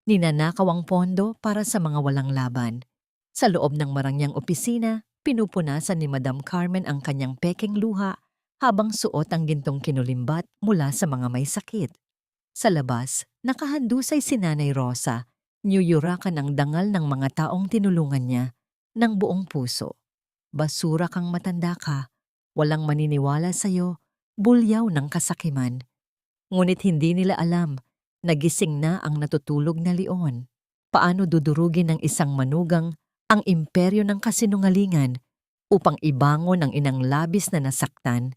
Ninanakaw ang pondo para sa mga walang laban. Sa loob ng marangyang opisina, pinupunasan ni Madam Carmen ang kanyang pekeng luha habang suot ang gintong kinulimbat mula sa mga may sakit. Sa labas, nakahandusay si Nanay Rosa, niyuyurakan ang dangal ng mga taong tinulungan niya ng buong puso. Basura kang matanda ka, walang maniniwala sa'yo, bulyaw ng kasakiman. Ngunit hindi nila alam, nagising na ang natutulog na leon. Paano dudurugin ng isang manugang ang imperyo ng kasinungalingan upang ibangon ang inang labis na nasaktan?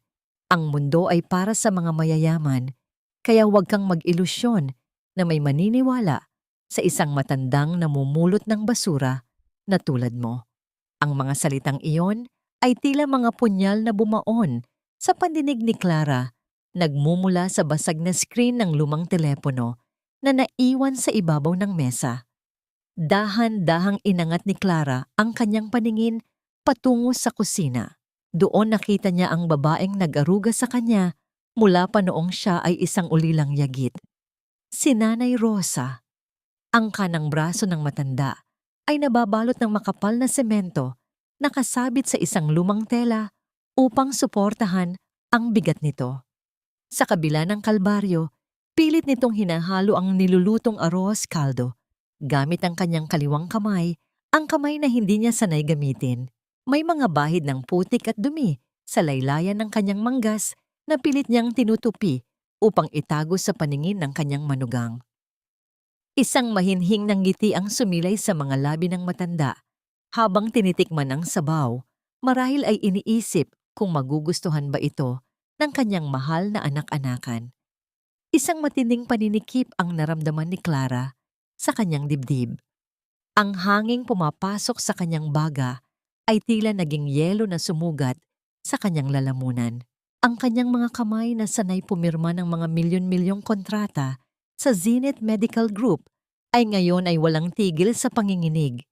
Ang mundo ay para sa mga mayayaman, kaya huwag kang mag-ilusyon na may maniniwala sa isang matandang namumulot ng basura na tulad mo. Ang mga salitang iyon ay tila mga punyal na bumaon sa pandinig ni Clara, nagmumula sa basag na screen ng lumang telepono na naiwan sa ibabaw ng mesa. Dahan-dahang inangat ni Clara ang kanyang paningin patungo sa kusina. Doon nakita niya ang babaeng nag-aruga sa kanya mula pa noong siya ay isang ulilang yagit. Si Nanay Rosa. Ang kanang braso ng matanda ay nababalot ng makapal na semento, nakasabit sa isang lumang tela upang suportahan ang bigat nito. Sa kabila ng kalbaryo, pilit nitong hinahalo ang nilulutong arroz caldo. Gamit ang kanyang kaliwang kamay, ang kamay na hindi niya sanay gamitin. May mga bahid ng putik at dumi sa laylayan ng kanyang manggas na pilit niyang tinutupi upang itago sa paningin ng kanyang manugang. Isang mahinhing ng ngiti ang sumilay sa mga labi ng matanda. Habang tinitikman ang sabaw, marahil ay iniisip kung magugustuhan ba ito ng kanyang mahal na anak-anakan. Isang matinding paninikip ang naramdaman ni Clara sa kanyang dibdib. Ang hanging pumapasok sa kanyang baga ay tila naging yelo na sumugat sa kanyang lalamunan. Ang kanyang mga kamay na sanay pumirma ng mga milyon-milyong kontrata sa Zenith Medical Group ay ngayon ay walang tigil sa panginginig.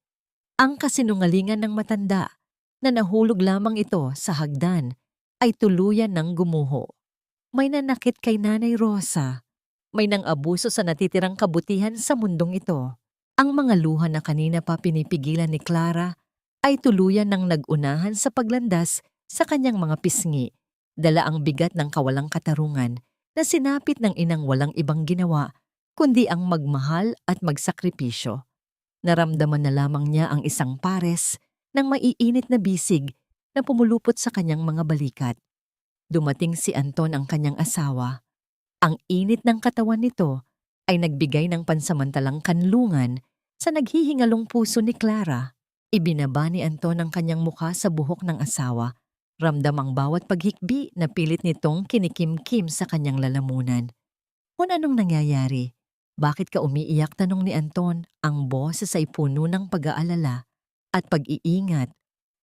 Ang kasinungalingan ng matanda na nahulog lamang ito sa hagdan ay tuluyan ng gumuho. May nanakit kay Nanay Rosa. May nang-abuso sa natitirang kabutihan sa mundong ito. Ang mga luha na kanina pa pinipigilan ni Clara ay tuluyan ng nag-unahan sa paglandas sa kanyang mga pisngi. Dala ang bigat ng kawalang katarungan na sinapit ng inang walang ibang ginawa kundi ang magmahal at magsakripisyo. Naramdaman na lamang niya ang isang pares ng maiinit na bisig na pumulupot sa kanyang mga balikat. Dumating si Anton, ang kanyang asawa. Ang init ng katawan nito ay nagbigay ng pansamantalang kanlungan sa naghihingalong puso ni Clara. Ibinaba ni Anton ang kanyang mukha sa buhok ng asawa. Ramdam ang bawat paghikbi na pilit nitong kinikim-kim sa kanyang lalamunan. Kung anong nangyayari? Bakit ka umiiyak? Tanong ni Anton, ang boses ay puno ng pag-aalala at pag-iingat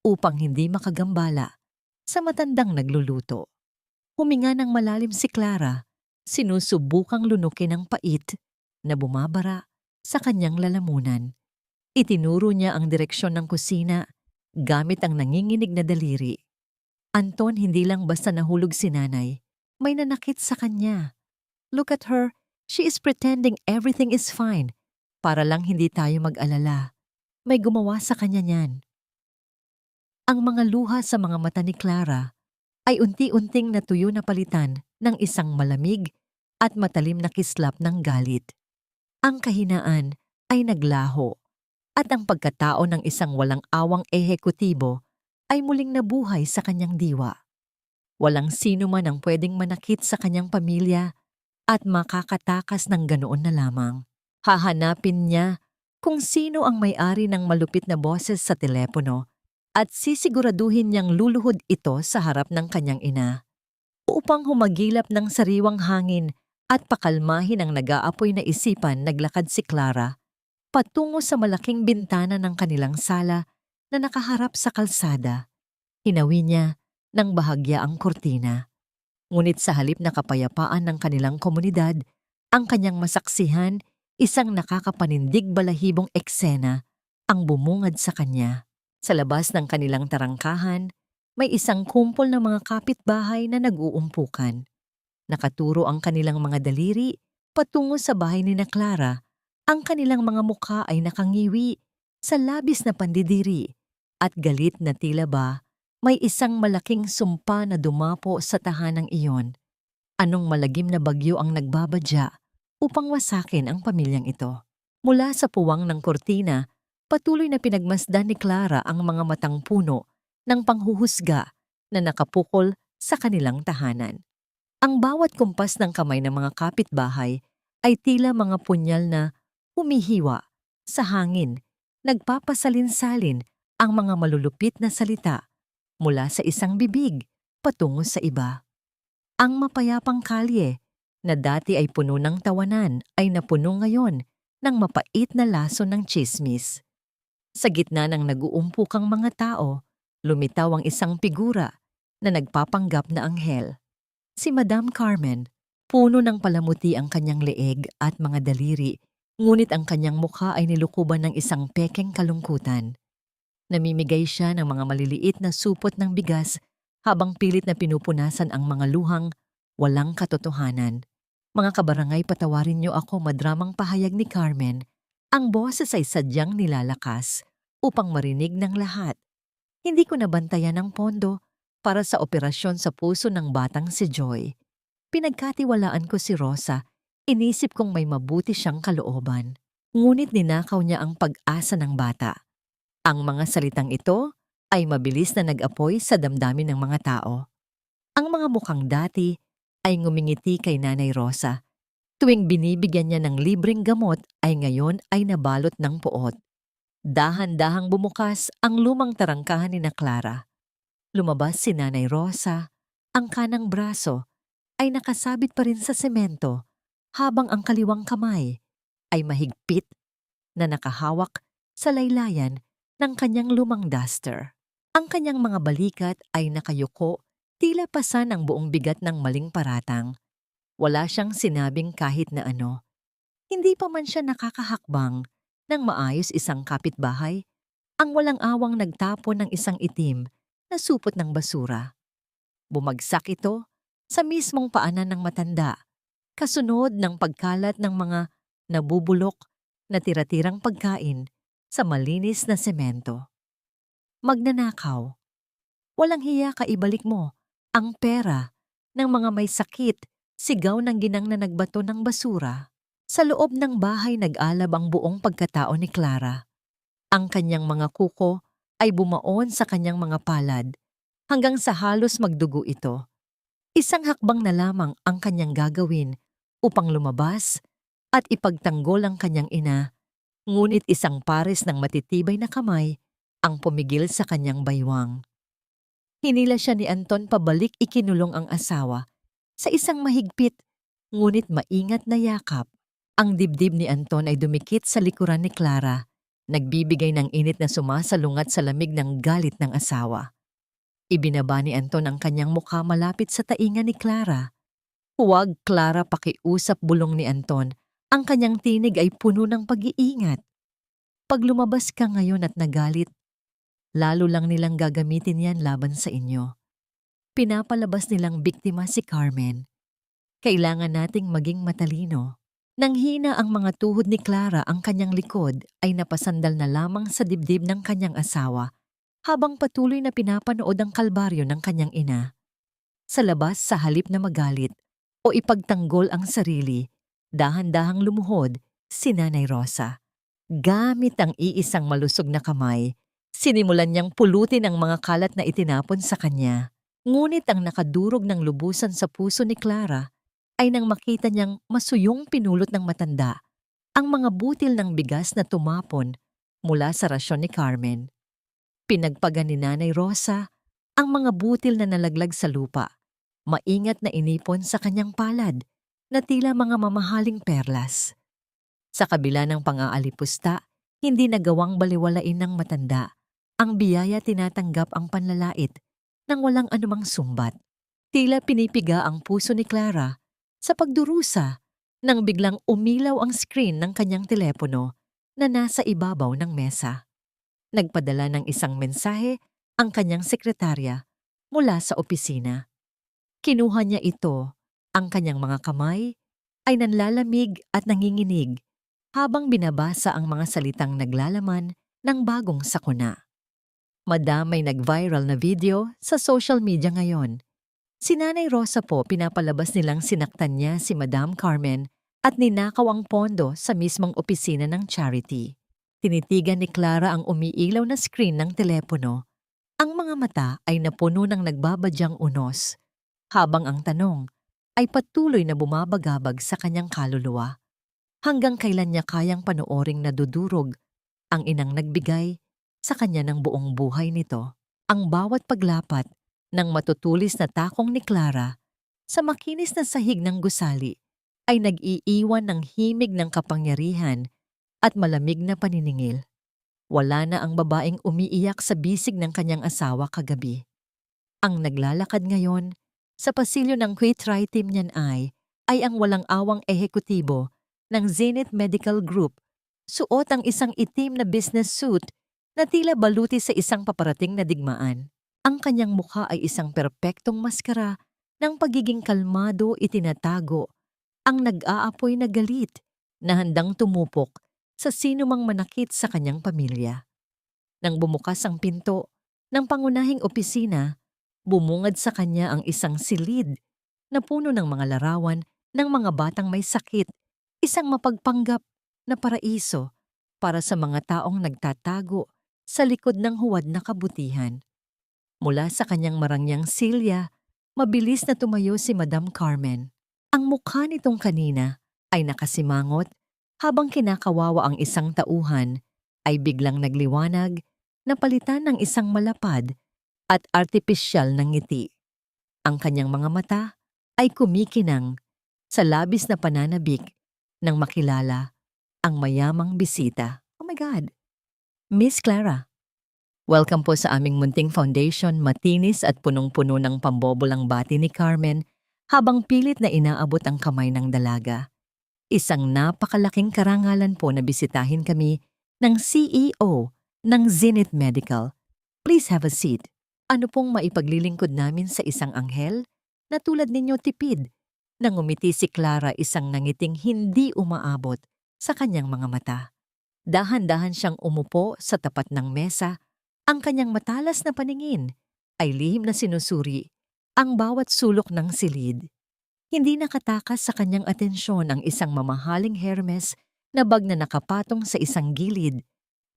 upang hindi makagambala sa matandang nagluluto. Huminga ng malalim si Clara, sinusubukang lunukin ang pait na bumabara sa kanyang lalamunan. Itinuro niya ang direksyon ng kusina gamit ang nanginginig na daliri. Anton, hindi lang basta nahulog si nanay, may nanakit sa kanya. Look at her. She is pretending everything is fine para lang hindi tayo mag-alala. May gumawa sa kanya niyan. Ang mga luha sa mga mata ni Clara ay unti-unting natuyo na palitan ng isang malamig at matalim na kislap ng galit. Ang kahinaan ay naglaho at ang pagkatao ng isang walang awang ehekutibo ay muling nabuhay sa kanyang diwa. Walang sino man ang pwedeng manakit sa kanyang pamilya at makakatakas ng ganoon na lamang. Hahanapin niya kung sino ang may-ari ng malupit na boses sa telepono at sisiguraduhin niyang luluhod ito sa harap ng kanyang ina. Upang humagilap ng sariwang hangin at pakalmahin ang nag-aapoy na isipan, naglakad si Clara patungo sa malaking bintana ng kanilang sala na nakaharap sa kalsada. Hinawi niya ng bahagya ang kurtina. Ngunit sa halip na kapayapaan ng kanilang komunidad, ang kanyang masaksihan, isang nakakapanindig balahibong eksena ang bumungad sa kanya. Sa labas ng kanilang tarangkahan, may isang kumpol ng mga kapitbahay na nag-uumpukan. Nakaturo ang kanilang mga daliri patungo sa bahay ni na Clara Ang kanilang mga mukha ay nakangiwi sa labis na pandidiri at galit na tila ba may isang malaking sumpa na dumapo sa tahanang iyon. Anong malagim na bagyo ang nagbabadya upang wasakin ang pamilyang ito. Mula sa puwang ng kortina, patuloy na pinagmasdan ni Clara ang mga matang puno ng panghuhusga na nakapukol sa kanilang tahanan. Ang bawat kumpas ng kamay ng mga kapitbahay ay tila mga punyal na humihiwa sa hangin, nagpapasalin-salin ang mga malulupit na salita mula sa isang bibig patungo sa iba. Ang mapayapang kalye na dati ay puno ng tawanan ay napuno ngayon ng mapait na laso ng tsismis. Sa gitna ng nag-uumpukang mga tao, lumitaw ang isang figura na nagpapanggap na anghel. Si Madam Carmen, puno ng palamuti ang kanyang leeg at mga daliri, ngunit ang kanyang mukha ay nilukuban ng isang pekeng kalungkutan. Namimigay siya ng mga maliliit na supot ng bigas habang pilit na pinupunasan ang mga luhang walang katotohanan. Mga kabarangay, patawarin niyo ako, madramang pahayag ni Carmen. Ang boses ay sadyang nilalakas upang marinig ng lahat. Hindi ko nabantayan ng pondo para sa operasyon sa puso ng batang si Joy. Pinagkatiwalaan ko si Rosa, inisip kong may mabuti siyang kalooban. Ngunit ninakaw niya ang pag-asa ng bata. Ang mga salitang ito ay mabilis na nag-apoy sa damdamin ng mga tao. Ang mga mukhang dati ay ngumingiti kay Nanay Rosa. Tuwing binibigyan niya ng libreng gamot ay ngayon ay nabalot ng puot. Dahan-dahang bumukas ang lumang tarangkahan ni na Clara. Lumabas si Nanay Rosa, ang kanang braso ay nakasabit pa rin sa semento habang ang kaliwang kamay ay mahigpit na nakahawak sa laylayan ng kanyang lumang duster. Ang kanyang mga balikat ay nakayuko, tila pasan ang buong bigat ng maling paratang. Wala siyang sinabing kahit na ano. Hindi pa man siya nakakahakbang ng maayos isang kapitbahay, ang walang awang nagtapon ng isang itim na supot ng basura. Bumagsak ito sa mismong paanan ng matanda, kasunod ng pagkalat ng mga nabubulok na tira-tirang pagkain sa malinis na semento. Magnanakaw. Walang hiya ka, ibalik mo ang pera ng mga may sakit, sigaw ng ginang na nagbato ng basura. Sa loob ng bahay nag-alab ang buong pagkatao ni Clara. Ang kanyang mga kuko ay bumaon sa kanyang mga palad hanggang sa halos magdugo ito. Isang hakbang na lamang ang kanyang gagawin upang lumabas at ipagtanggol ang kanyang ina. Ngunit isang pares ng matitibay na kamay ang pumigil sa kanyang baywang. Hinila siya ni Anton pabalik, ikinulong ang asawa sa isang mahigpit ngunit maingat na yakap. Ang dibdib ni Anton ay dumikit sa likuran ni Clara, nagbibigay ng init na sumasalungat sa lamig ng galit ng asawa. Ibinaba ni Anton ang kanyang mukha malapit sa tainga ni Clara. Huwag, Clara, pakiusap, bulong ni Anton. Ang kanyang tinig ay puno ng pag-iingat. Pag lumabas ka ngayon at nagalit, lalo lang nilang gagamitin yan laban sa inyo. Pinapalabas nilang biktima si Carmen. Kailangan nating maging matalino. Nang hina ang mga tuhod ni Clara, ang kanyang likod ay napasandal na lamang sa dibdib ng kanyang asawa habang patuloy na pinapanood ang kalbaryo ng kanyang ina. Sa labas, sa halip na magalit o ipagtanggol ang sarili, dahan-dahang lumuhod si Nanay Rosa. Gamit ang iisang malusog na kamay, sinimulan niyang pulutin ang mga kalat na itinapon sa kanya. Ngunit ang nakadurog ng lubusan sa puso ni Clara ay nang makita niyang masuyong pinulot ng matanda ang mga butil ng bigas na tumapon mula sa rasyon ni Carmen. Pinagpagan ni Nanay Rosa ang mga butil na nalaglag sa lupa, maingat na inipon sa kanyang palad na tila mga mamahaling perlas. Sa kabila ng pang-aalipusta, hindi nagawang baliwalain ng matanda. Ang biyaya tinatanggap ang panlalait nang walang anumang sumbat. Tila pinipiga ang puso ni Clara sa pagdurusa nang biglang umilaw ang screen ng kanyang telepono na nasa ibabaw ng mesa. Nagpadala ng isang mensahe ang kanyang sekretarya mula sa opisina. Kinuha niya ito, ang kanyang mga kamay ay nanlalamig at nanginginig habang binabasa ang mga salitang naglalaman ng bagong sakuna. Madamay nag-viral na video sa social media ngayon. Si Nanay Rosa po pinapalabas nilang sinaktan niya si Madam Carmen at ninakaw ang pondo sa mismong opisina ng charity. Tinitigan ni Clara ang umiilaw na screen ng telepono. Ang mga mata ay napuno ng nagbabadyang unos, habang ang tanong ay patuloy na bumabagabag sa kanyang kaluluwa. Hanggang kailan niya kayang panooring nadudurog ang inang nagbigay sa kanya ng buong buhay nito. Ang bawat paglapat ng matutulis na takong ni Clara sa makinis na sahig ng gusali ay nag-iiwan ng himig ng kapangyarihan at malamig na paniningil. Wala na ang babaeng umiiyak sa bisig ng kanyang asawa kagabi. Ang naglalakad ngayon sa pasilyo ng Quitry team niyan ay ang walang awang ehekutibo ng Zenith Medical Group. Suot ang isang itim na business suit na tila baluti sa isang paparating na digmaan. Ang kanyang mukha ay isang perpektong maskara ng pagiging kalmado itinatago, ang nag-aapoy na galit na handang tumupok sa sinumang manakit sa kanyang pamilya. Nang bumukas ang pinto ng pangunahing opisina, bumungad sa kanya ang isang silid na puno ng mga larawan ng mga batang may sakit, isang mapagpanggap na paraiso para sa mga taong nagtatago sa likod ng huwad na kabutihan. Mula sa kanyang marangyang silya, mabilis na tumayo si Madam Carmen. Ang mukha nitong kanina ay nakasimangot habang kinakawawa ang isang tauhan ay biglang nagliwanag na palitan ng isang malapad at artipisyal na ngiti. Ang kanyang mga mata ay kumikinang sa labis na pananabik nang makilala ang mayamang bisita. Oh my God! Miss Clara, welcome po sa aming munting foundation, matinis at punong-puno ng pambobolang bati ni Carmen habang pilit na inaabot ang kamay ng dalaga. Isang napakalaking karangalan po na bisitahin kami ng CEO ng Zenith Medical. Please have a seat. Ano pong maipaglilingkod namin sa isang anghel na tulad ninyo tipid? Nang umiti si Clara, isang nangiting hindi umaabot sa kanyang mga mata. Dahan-dahan siyang umupo sa tapat ng mesa. Ang kanyang matalas na paningin ay lihim na sinusuri ang bawat sulok ng silid. Hindi nakatakas sa kanyang atensyon ang isang mamahaling Hermes na bag na nakapatong sa isang gilid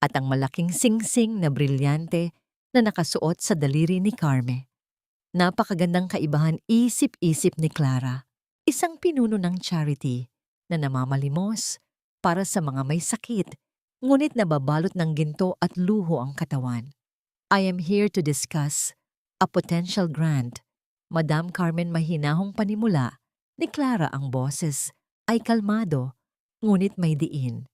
at ang malaking singsing na brilyante na nakasuot sa daliri ni Carme. Napakagandang kaibahan isip-isip ni Clara, isang pinuno ng charity na namamalimos para sa mga may sakit, ngunit nababalot ng ginto at luho ang katawan. I am here to discuss a potential grant. Madam Carmen, mahinahong panimula ni Clara. Ang boses ay kalmado, ngunit may diin.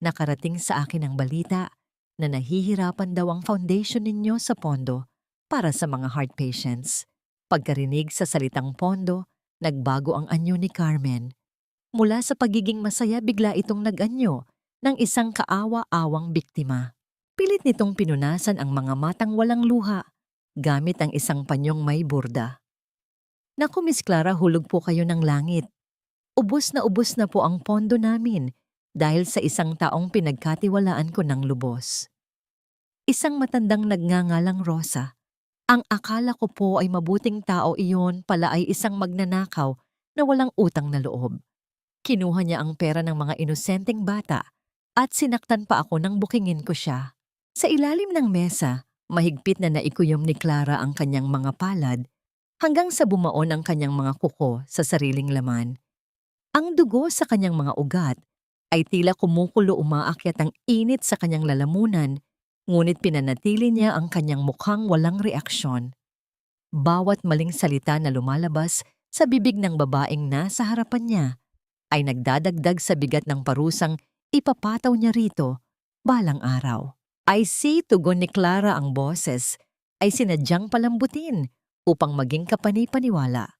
Nakarating sa akin ang balita na nahihirapan daw ang foundation ninyo sa pondo para sa mga heart patients. Pagkarinig sa salitang pondo, nagbago ang anyo ni Carmen. Mula sa pagiging masaya, bigla itong nag-anyo ng isang kaawa-awang biktima. Pilit nitong pinunasan ang mga matang walang luha gamit ang isang panyong may burda. Naku, Miss Clara, hulog po kayo ng langit. Ubos na po ang pondo namin dahil sa isang taong pinagkatiwalaan ko ng lubos. Isang matandang nagngangalang Rosa. Ang akala ko po ay mabuting tao, iyon pala ay isang magnanakaw na walang utang na loob. Kinuha niya ang pera ng mga inosenteng bata at sinaktan pa ako nang bukingin ko siya. Sa ilalim ng mesa, mahigpit na naikuyom ni Clara ang kanyang mga palad hanggang sa bumaon ang kanyang mga kuko sa sariling laman. Ang dugo sa kanyang mga ugat ay tila kumukulo, umaakyat ang init sa kanyang lalamunan, ngunit pinanatili niya ang kanyang mukhang walang reaksyon. Bawat maling salita na lumalabas sa bibig ng babaeng nasa harapan niya ay nagdadagdag sa bigat ng parusang ipapataw niya rito balang araw. I see, tugon ni Clara. Ang boses ay sinadyang palambutin upang maging kapani-paniwala.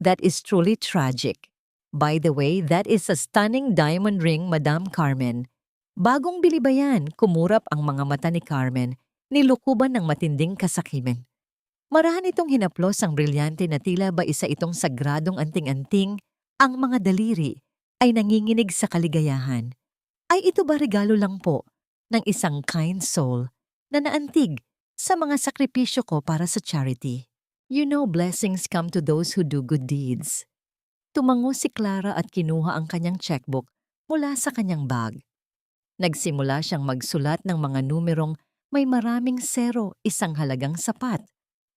That is truly tragic. By the way, that is a stunning diamond ring, Madam Carmen. Bagong bili ba yan? Kumurap ang mga mata ni Carmen, nilukuban ng matinding kasakiman. Marahan itong hinaplos ang brilyante na tila ba isa itong sagradong anting-anting. Ang mga daliri ay nanginginig sa kaligayahan. Ay ito ba regalo lang po ng isang kind soul na naantig sa mga sakripisyo ko para sa charity? You know, blessings come to those who do good deeds. Tumango si Clara at kinuha ang kanyang checkbook mula sa kanyang bag. Nagsimula siyang magsulat ng mga numerong may maraming zero, isang halagang sapat,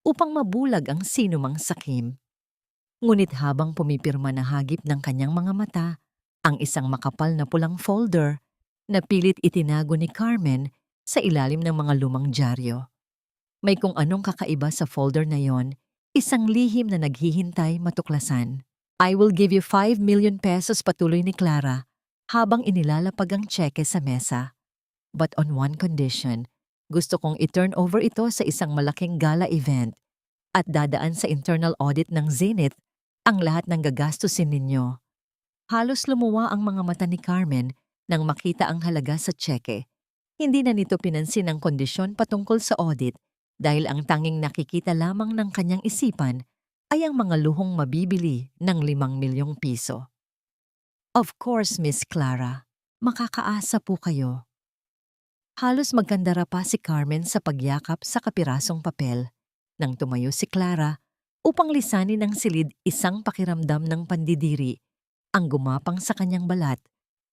upang mabulag ang sinumang sakim. Ngunit habang pumipirma na hagip ng kanyang mga mata, ang isang makapal na pulang folder na pilit itinago ni Carmen sa ilalim ng mga lumang dyaryo. May kung anong kakaiba sa folder na yon, isang lihim na naghihintay matuklasan. I will give you 5 million pesos, patuloy ni Clara habang inilalapag ang tseke sa mesa. But on one condition, gusto kong i-turn over ito sa isang malaking gala event at dadaan sa internal audit ng Zenith ang lahat ng gagastusin ninyo. Halos lumuwa ang mga mata ni Carmen nang makita ang halaga sa tseke. Hindi na nito pinansin ang kondisyon patungkol sa audit dahil ang tanging nakikita lamang ng kanyang isipan ay ang mga luhong mabibili ng 5 milyong piso. Of course, Miss Clara, makakaasa po kayo. Halos magkandara pa si Carmen sa pagyakap sa kapirasong papel nang tumayo si Clara upang lisanin ng silid isang pakiramdam ng pandidiri ang gumapang sa kanyang balat,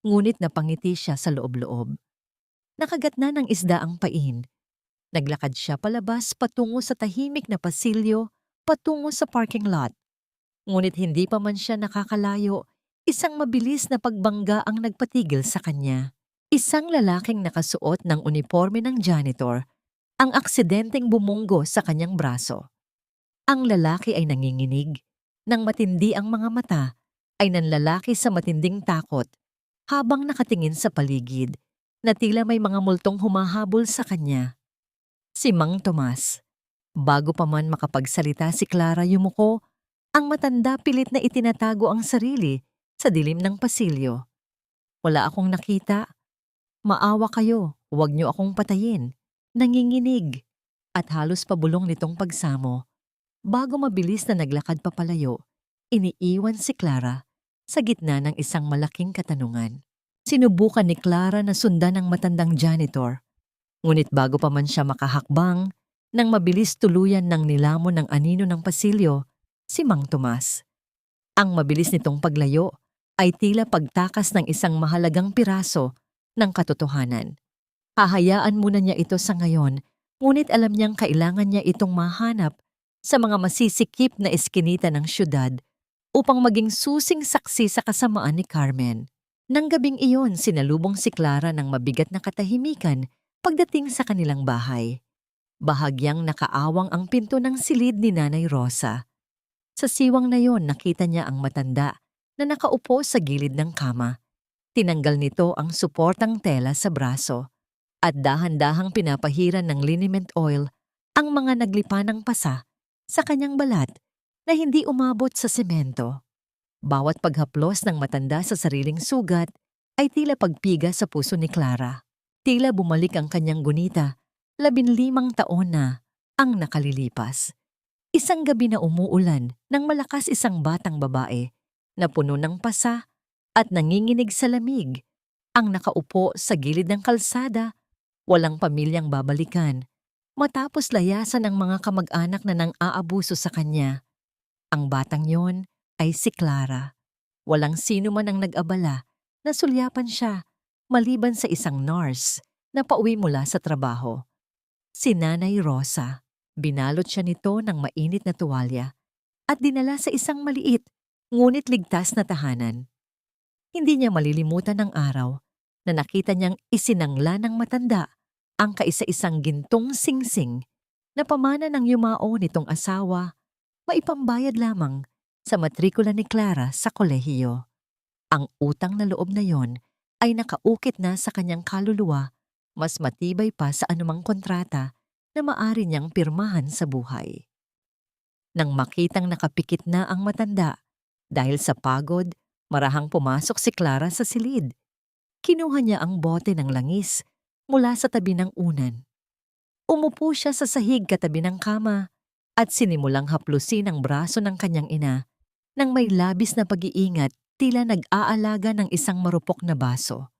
ngunit napangiti siya sa loob-loob. Nakagat na ng isda ang pain. Naglakad siya palabas patungo sa tahimik na pasilyo patungo sa parking lot. Ngunit hindi pa man siya nakakalayo, isang mabilis na pagbangga ang nagpatigil sa kanya. Isang lalaking nakasuot ng uniforme ng janitor ang aksidenteng bumunggo sa kanyang braso. Ang lalaki ay nanginginig. Nang matindi ang mga mata, ay nanlalaki sa matinding takot habang nakatingin sa paligid na tila may mga multong humahabol sa kanya. Si Mang Tomas. Bago pa man makapagsalita si Clara yumuko, ang matanda pilit na itinatago ang sarili sa dilim ng pasilyo. Wala akong nakita. Maawa kayo, huwag niyo akong patayin. Nanginginig. At halos pabulong nitong pagsamo. Bago mabilis na naglakad papalayo, iniiwan si Clara sa gitna ng isang malaking katanungan. Sinubukan ni Clara na sundan ng matandang janitor. Ngunit bago pa man siya makahakbang, nang mabilis tuluyan ng nilamon ng anino ng pasilyo, si Mang Tomas. Ang mabilis nitong paglayo ay tila pagtakas ng isang mahalagang piraso ng katotohanan. Hahayaan muna niya ito sa ngayon, ngunit alam niyang kailangan niya itong mahanap sa mga masisikip na eskinita ng syudad upang maging susing saksi sa kasamaan ni Carmen. Nang gabing iyon, sinalubong si Clara ng mabigat na katahimikan pagdating sa kanilang bahay. Bahagyang nakaawang ang pinto ng silid ni Nanay Rosa. Sa siwang na yon, nakita niya ang matanda na nakaupo sa gilid ng kama. Tinanggal nito ang suportang tela sa braso at dahan-dahang pinapahiran ng liniment oil ang mga naglipa ng pasa sa kanyang balat na hindi umabot sa semento. Bawat paghaplos ng matanda sa sariling sugat ay tila pagpiga sa puso ni Clara. Tila bumalik ang kanyang gunita, 15 taon na ang nakalilipas. Isang gabi na umuulan nang malakas isang batang babae na puno ng pasa at nanginginig sa lamig ang nakaupo sa gilid ng kalsada, walang pamilyang babalikan, matapos layasan ng mga kamag-anak na nang-aabuso sa kanya. Ang batang yon ay si Clara. Walang sino man ang nag-abala na sulyapan siya maliban sa isang nurse na pauwi mula sa trabaho. Si Nanay Rosa. Binalot siya nito ng mainit na tuwalya at dinala sa isang maliit ngunit ligtas na tahanan. Hindi niya malilimutan ang araw na nakita niyang isinangla ng matanda ang kaisa-isang gintong singsing na pamana ng yumao nitong asawa, maipambayad lamang sa matrikula ni Clara sa kolehiyo. Ang utang na loob na yon ay nakaukit na sa kanyang kaluluwa, mas matibay pa sa anumang kontrata na maari niyang pirmahan sa buhay. Nang makitang nakapikit na ang matanda, dahil sa pagod, marahang pumasok si Clara sa silid. Kinuha niya ang bote ng langis mula sa tabi ng unan. Umupo siya sa sahig katabi ng kama at sinimulang haplusin ang braso ng kanyang ina nang may labis na pag-iingat tila nag-aalaga ng isang marupok na baso.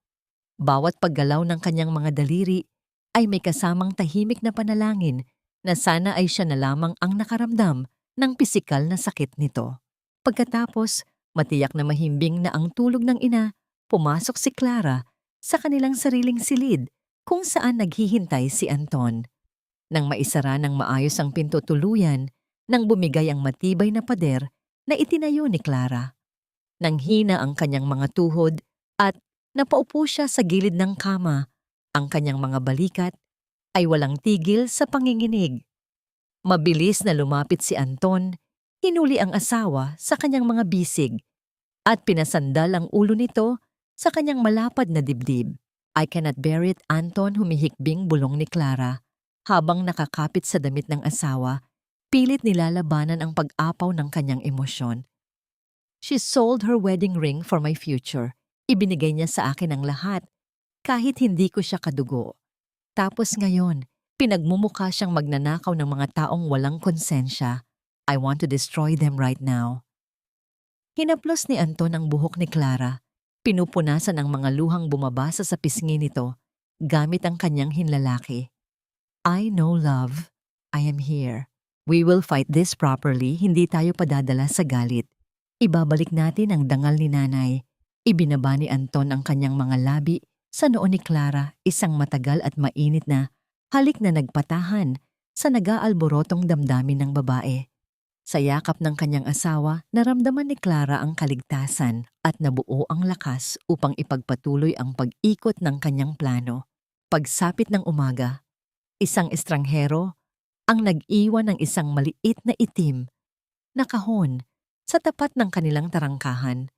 Bawat paggalaw ng kanyang mga daliri ay may kasamang tahimik na panalangin na sana ay siya na lamang ang nakaramdam ng pisikal na sakit nito. Pagkatapos, matiyak na mahimbing na ang tulog ng ina, pumasok si Clara sa kanilang sariling silid kung saan naghihintay si Anton. Nang maisara ng maayos ang pinto tuluyan, nang bumigay ang matibay na pader na itinayo ni Clara. Nang hina ang kanyang mga tuhod at napaupo siya sa gilid ng kama, ang kanyang mga balikat ay walang tigil sa panginginig. Mabilis na lumapit si Anton, hinuli ang asawa sa kanyang mga bisig at pinasandal ang ulo nito sa kanyang malapad na dibdib. "I cannot bear it," Anton, humihikbing bulong ni Clara habang nakakapit sa damit ng asawa, pilit nilalabanan ang pag-apaw ng kanyang emosyon. "She sold her wedding ring for my future. Ibinigay niya sa akin ang lahat, kahit hindi ko siya kadugo. Tapos ngayon, pinagmumukha siyang magnanakaw ng mga taong walang konsensya. I want to destroy them right now." Hinaplos ni Anton ang buhok ni Clara. Pinupunasan ang mga luhang bumabasa sa pisngi nito gamit ang kanyang hinlalaki. "I know, love. I am here. We will fight this properly, hindi tayo padadala sa galit. Ibabalik natin ang dangal ni nanay." Ibinaba ni Anton ang kanyang mga labi sa noo ni Clara, isang matagal at mainit na halik na nagpatahan sa nag-aalborotong damdamin ng babae. Sa yakap ng kanyang asawa, naramdaman ni Clara ang kaligtasan at nabuo ang lakas upang ipagpatuloy ang pag-ikot ng kanyang plano. Pagsapit ng umaga, isang estranghero ang nag-iwan ng isang maliit na itim na kahon sa tapat ng kanilang tarangkahan.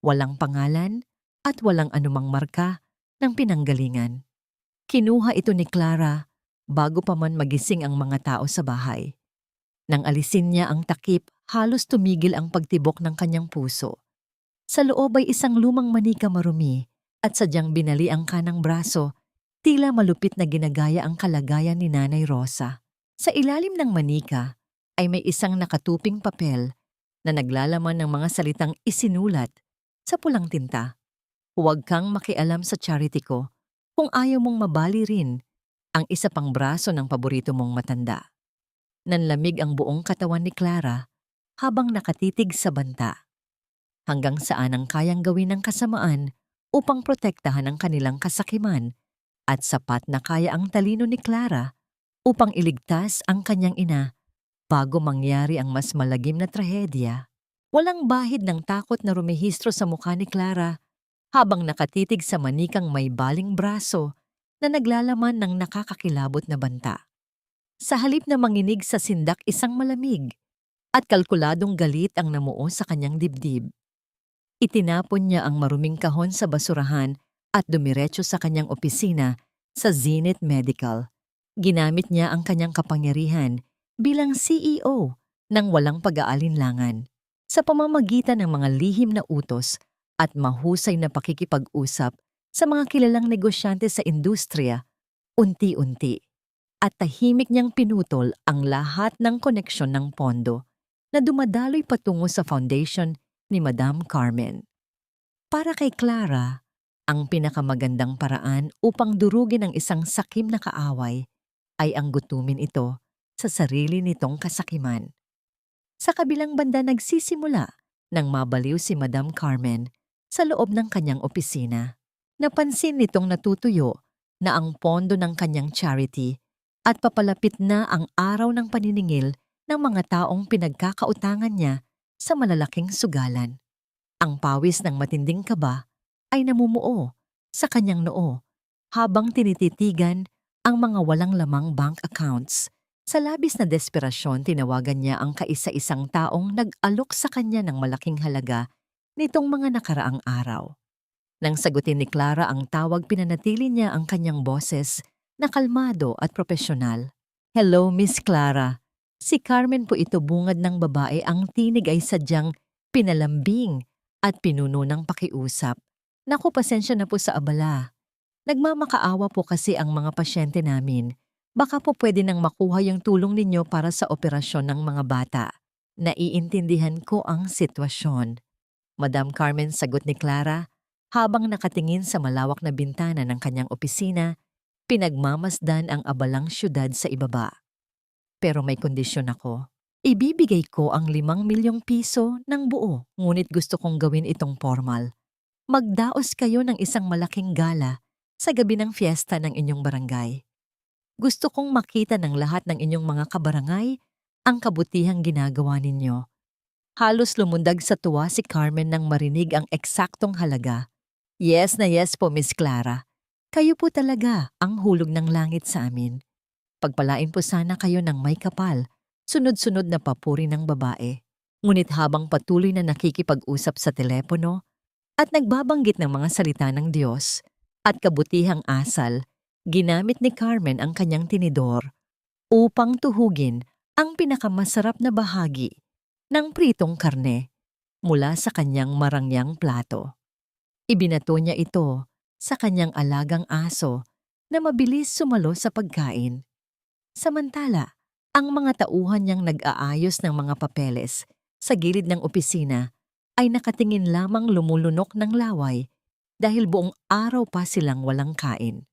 Walang pangalan at walang anumang marka ng pinanggalingan. Kinuha ito ni Clara bago pa man magising ang mga tao sa bahay. Nang alisin niya ang takip, halos tumigil ang pagtibok ng kanyang puso. Sa loob ay isang lumang manika marumi at sadyang binali ang kanang braso, tila malupit na ginagaya ang kalagayan ni Nanay Rosa. Sa ilalim ng manika ay may isang nakatuping papel na naglalaman ng mga salitang isinulat sa pulang tinta. "Huwag kang makialam sa charity ko kung ayaw mong mabali rin ang isa pang braso ng paborito mong matanda." Nanlamig ang buong katawan ni Clara habang nakatitig sa banta. Hanggang saan ang kayang gawin ng kasamaan upang protektahan ang kanilang kasakiman at sapat na kaya ang talino ni Clara upang iligtas ang kanyang ina bago mangyari ang mas malagim na trahedya. Walang bahid ng takot na rumehistro sa mukha ni Clara habang nakatitig sa manikang may baling braso na naglalaman ng nakakakilabot na banta. Sa halip na manginig sa sindak, isang malamig at kalkuladong galit ang namuo sa kanyang dibdib. Itinapon niya ang maruming kahon sa basurahan at dumiretso sa kanyang opisina sa Zenith Medical. Ginamit niya ang kanyang kapangyarihan bilang CEO ng walang pag-aalinlangan sa pamamagitan ng mga lihim na utos at mahusay na pakikipag-usap sa mga kilalang negosyante sa industriya. Unti-unti at tahimik niyang pinutol ang lahat ng koneksyon ng pondo na dumadaloy patungo sa foundation ni Madam Carmen. Para kay Clara, ang pinakamagandang paraan upang durugin ang isang sakim na kaaway ay ang gutumin ito sa sarili nitong kasakiman. Sa kabilang banda, nagsisimula nang mabaliw si Madam Carmen sa loob ng kanyang opisina. Napansin nitong natutuyo na ang pondo ng kanyang charity at papalapit na ang araw ng paniningil ng mga taong pinagkakautangan niya sa malalaking sugalan. Ang pawis ng matinding kaba ay namumuo sa kanyang noo habang tinititigan ang mga walang lamang bank accounts. Sa labis na desperasyon, tinawagan niya ang kaisa-isang taong nag-alok sa kanya ng malaking halaga nitong mga nakaraang araw. Nang sagutin ni Clara ang tawag, pinanatili niya ang kanyang boses na kalmado at propesyonal. "Hello, Miss Clara. Si Carmen po ito." Bungad ng babae, ang tinig ay sadyang pinalambing at pinuno ng pakiusap. "Naku, pasensya na po sa abala. Nagmamakaawa po kasi ang mga pasyente namin. Baka po pwede nang makuha yung tulong ninyo para sa operasyon ng mga bata. Naiintindihan ko ang sitwasyon." Madam Carmen, sagot ni Clara, Habang nakatingin sa malawak na bintana ng kanyang opisina, pinagmamasdan ang abalang syudad sa ibaba. Pero may kondisyon ako. Ibibigay ko ang 5 milyong piso ng buo, ngunit gusto kong gawin itong formal. Magdaos kayo ng isang malaking gala sa gabi ng fiesta ng inyong barangay. Gusto kong makita ng lahat ng inyong mga kabarangay ang kabutihang ginagawa ninyo. Halos lumundag sa tuwa si Carmen nang marinig ang eksaktong halaga. Yes na yes po, Miss Clara. Kayo po talaga ang hulog ng langit sa amin. Pagpalain po sana kayo ng may kapal, sunod-sunod na papuri ng babae. Ngunit habang patuloy na nakikipag-usap sa telepono at nagbabanggit ng mga salita ng Diyos at kabutihang asal, ginamit ni Carmen ang kanyang tinidor upang tuhugin ang pinakamasarap na bahagi ng pritong karne mula sa kanyang marangyang plato. Ibinato niya ito sa kanyang alagang aso na mabilis sumalo sa pagkain. Samantala, ang mga tauhan niyang nag-aayos ng mga papeles sa gilid ng opisina ay nakatingin lamang lumulunok ng laway dahil buong araw pa silang walang kain.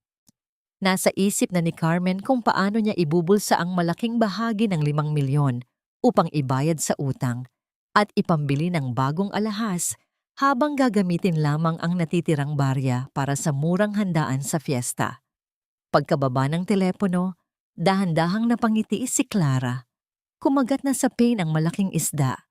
Nasa isip na ni Carmen kung paano niya ibubulsa ang malaking bahagi ng 5 milyon upang ibayad sa utang at ipambili ng bagong alahas habang gagamitin lamang ang natitirang barya para sa murang handaan sa fiesta. Pagkababa ng telepono, dahan-dahang napangiti si Clara. Kumagat na sa pain ang malaking isda.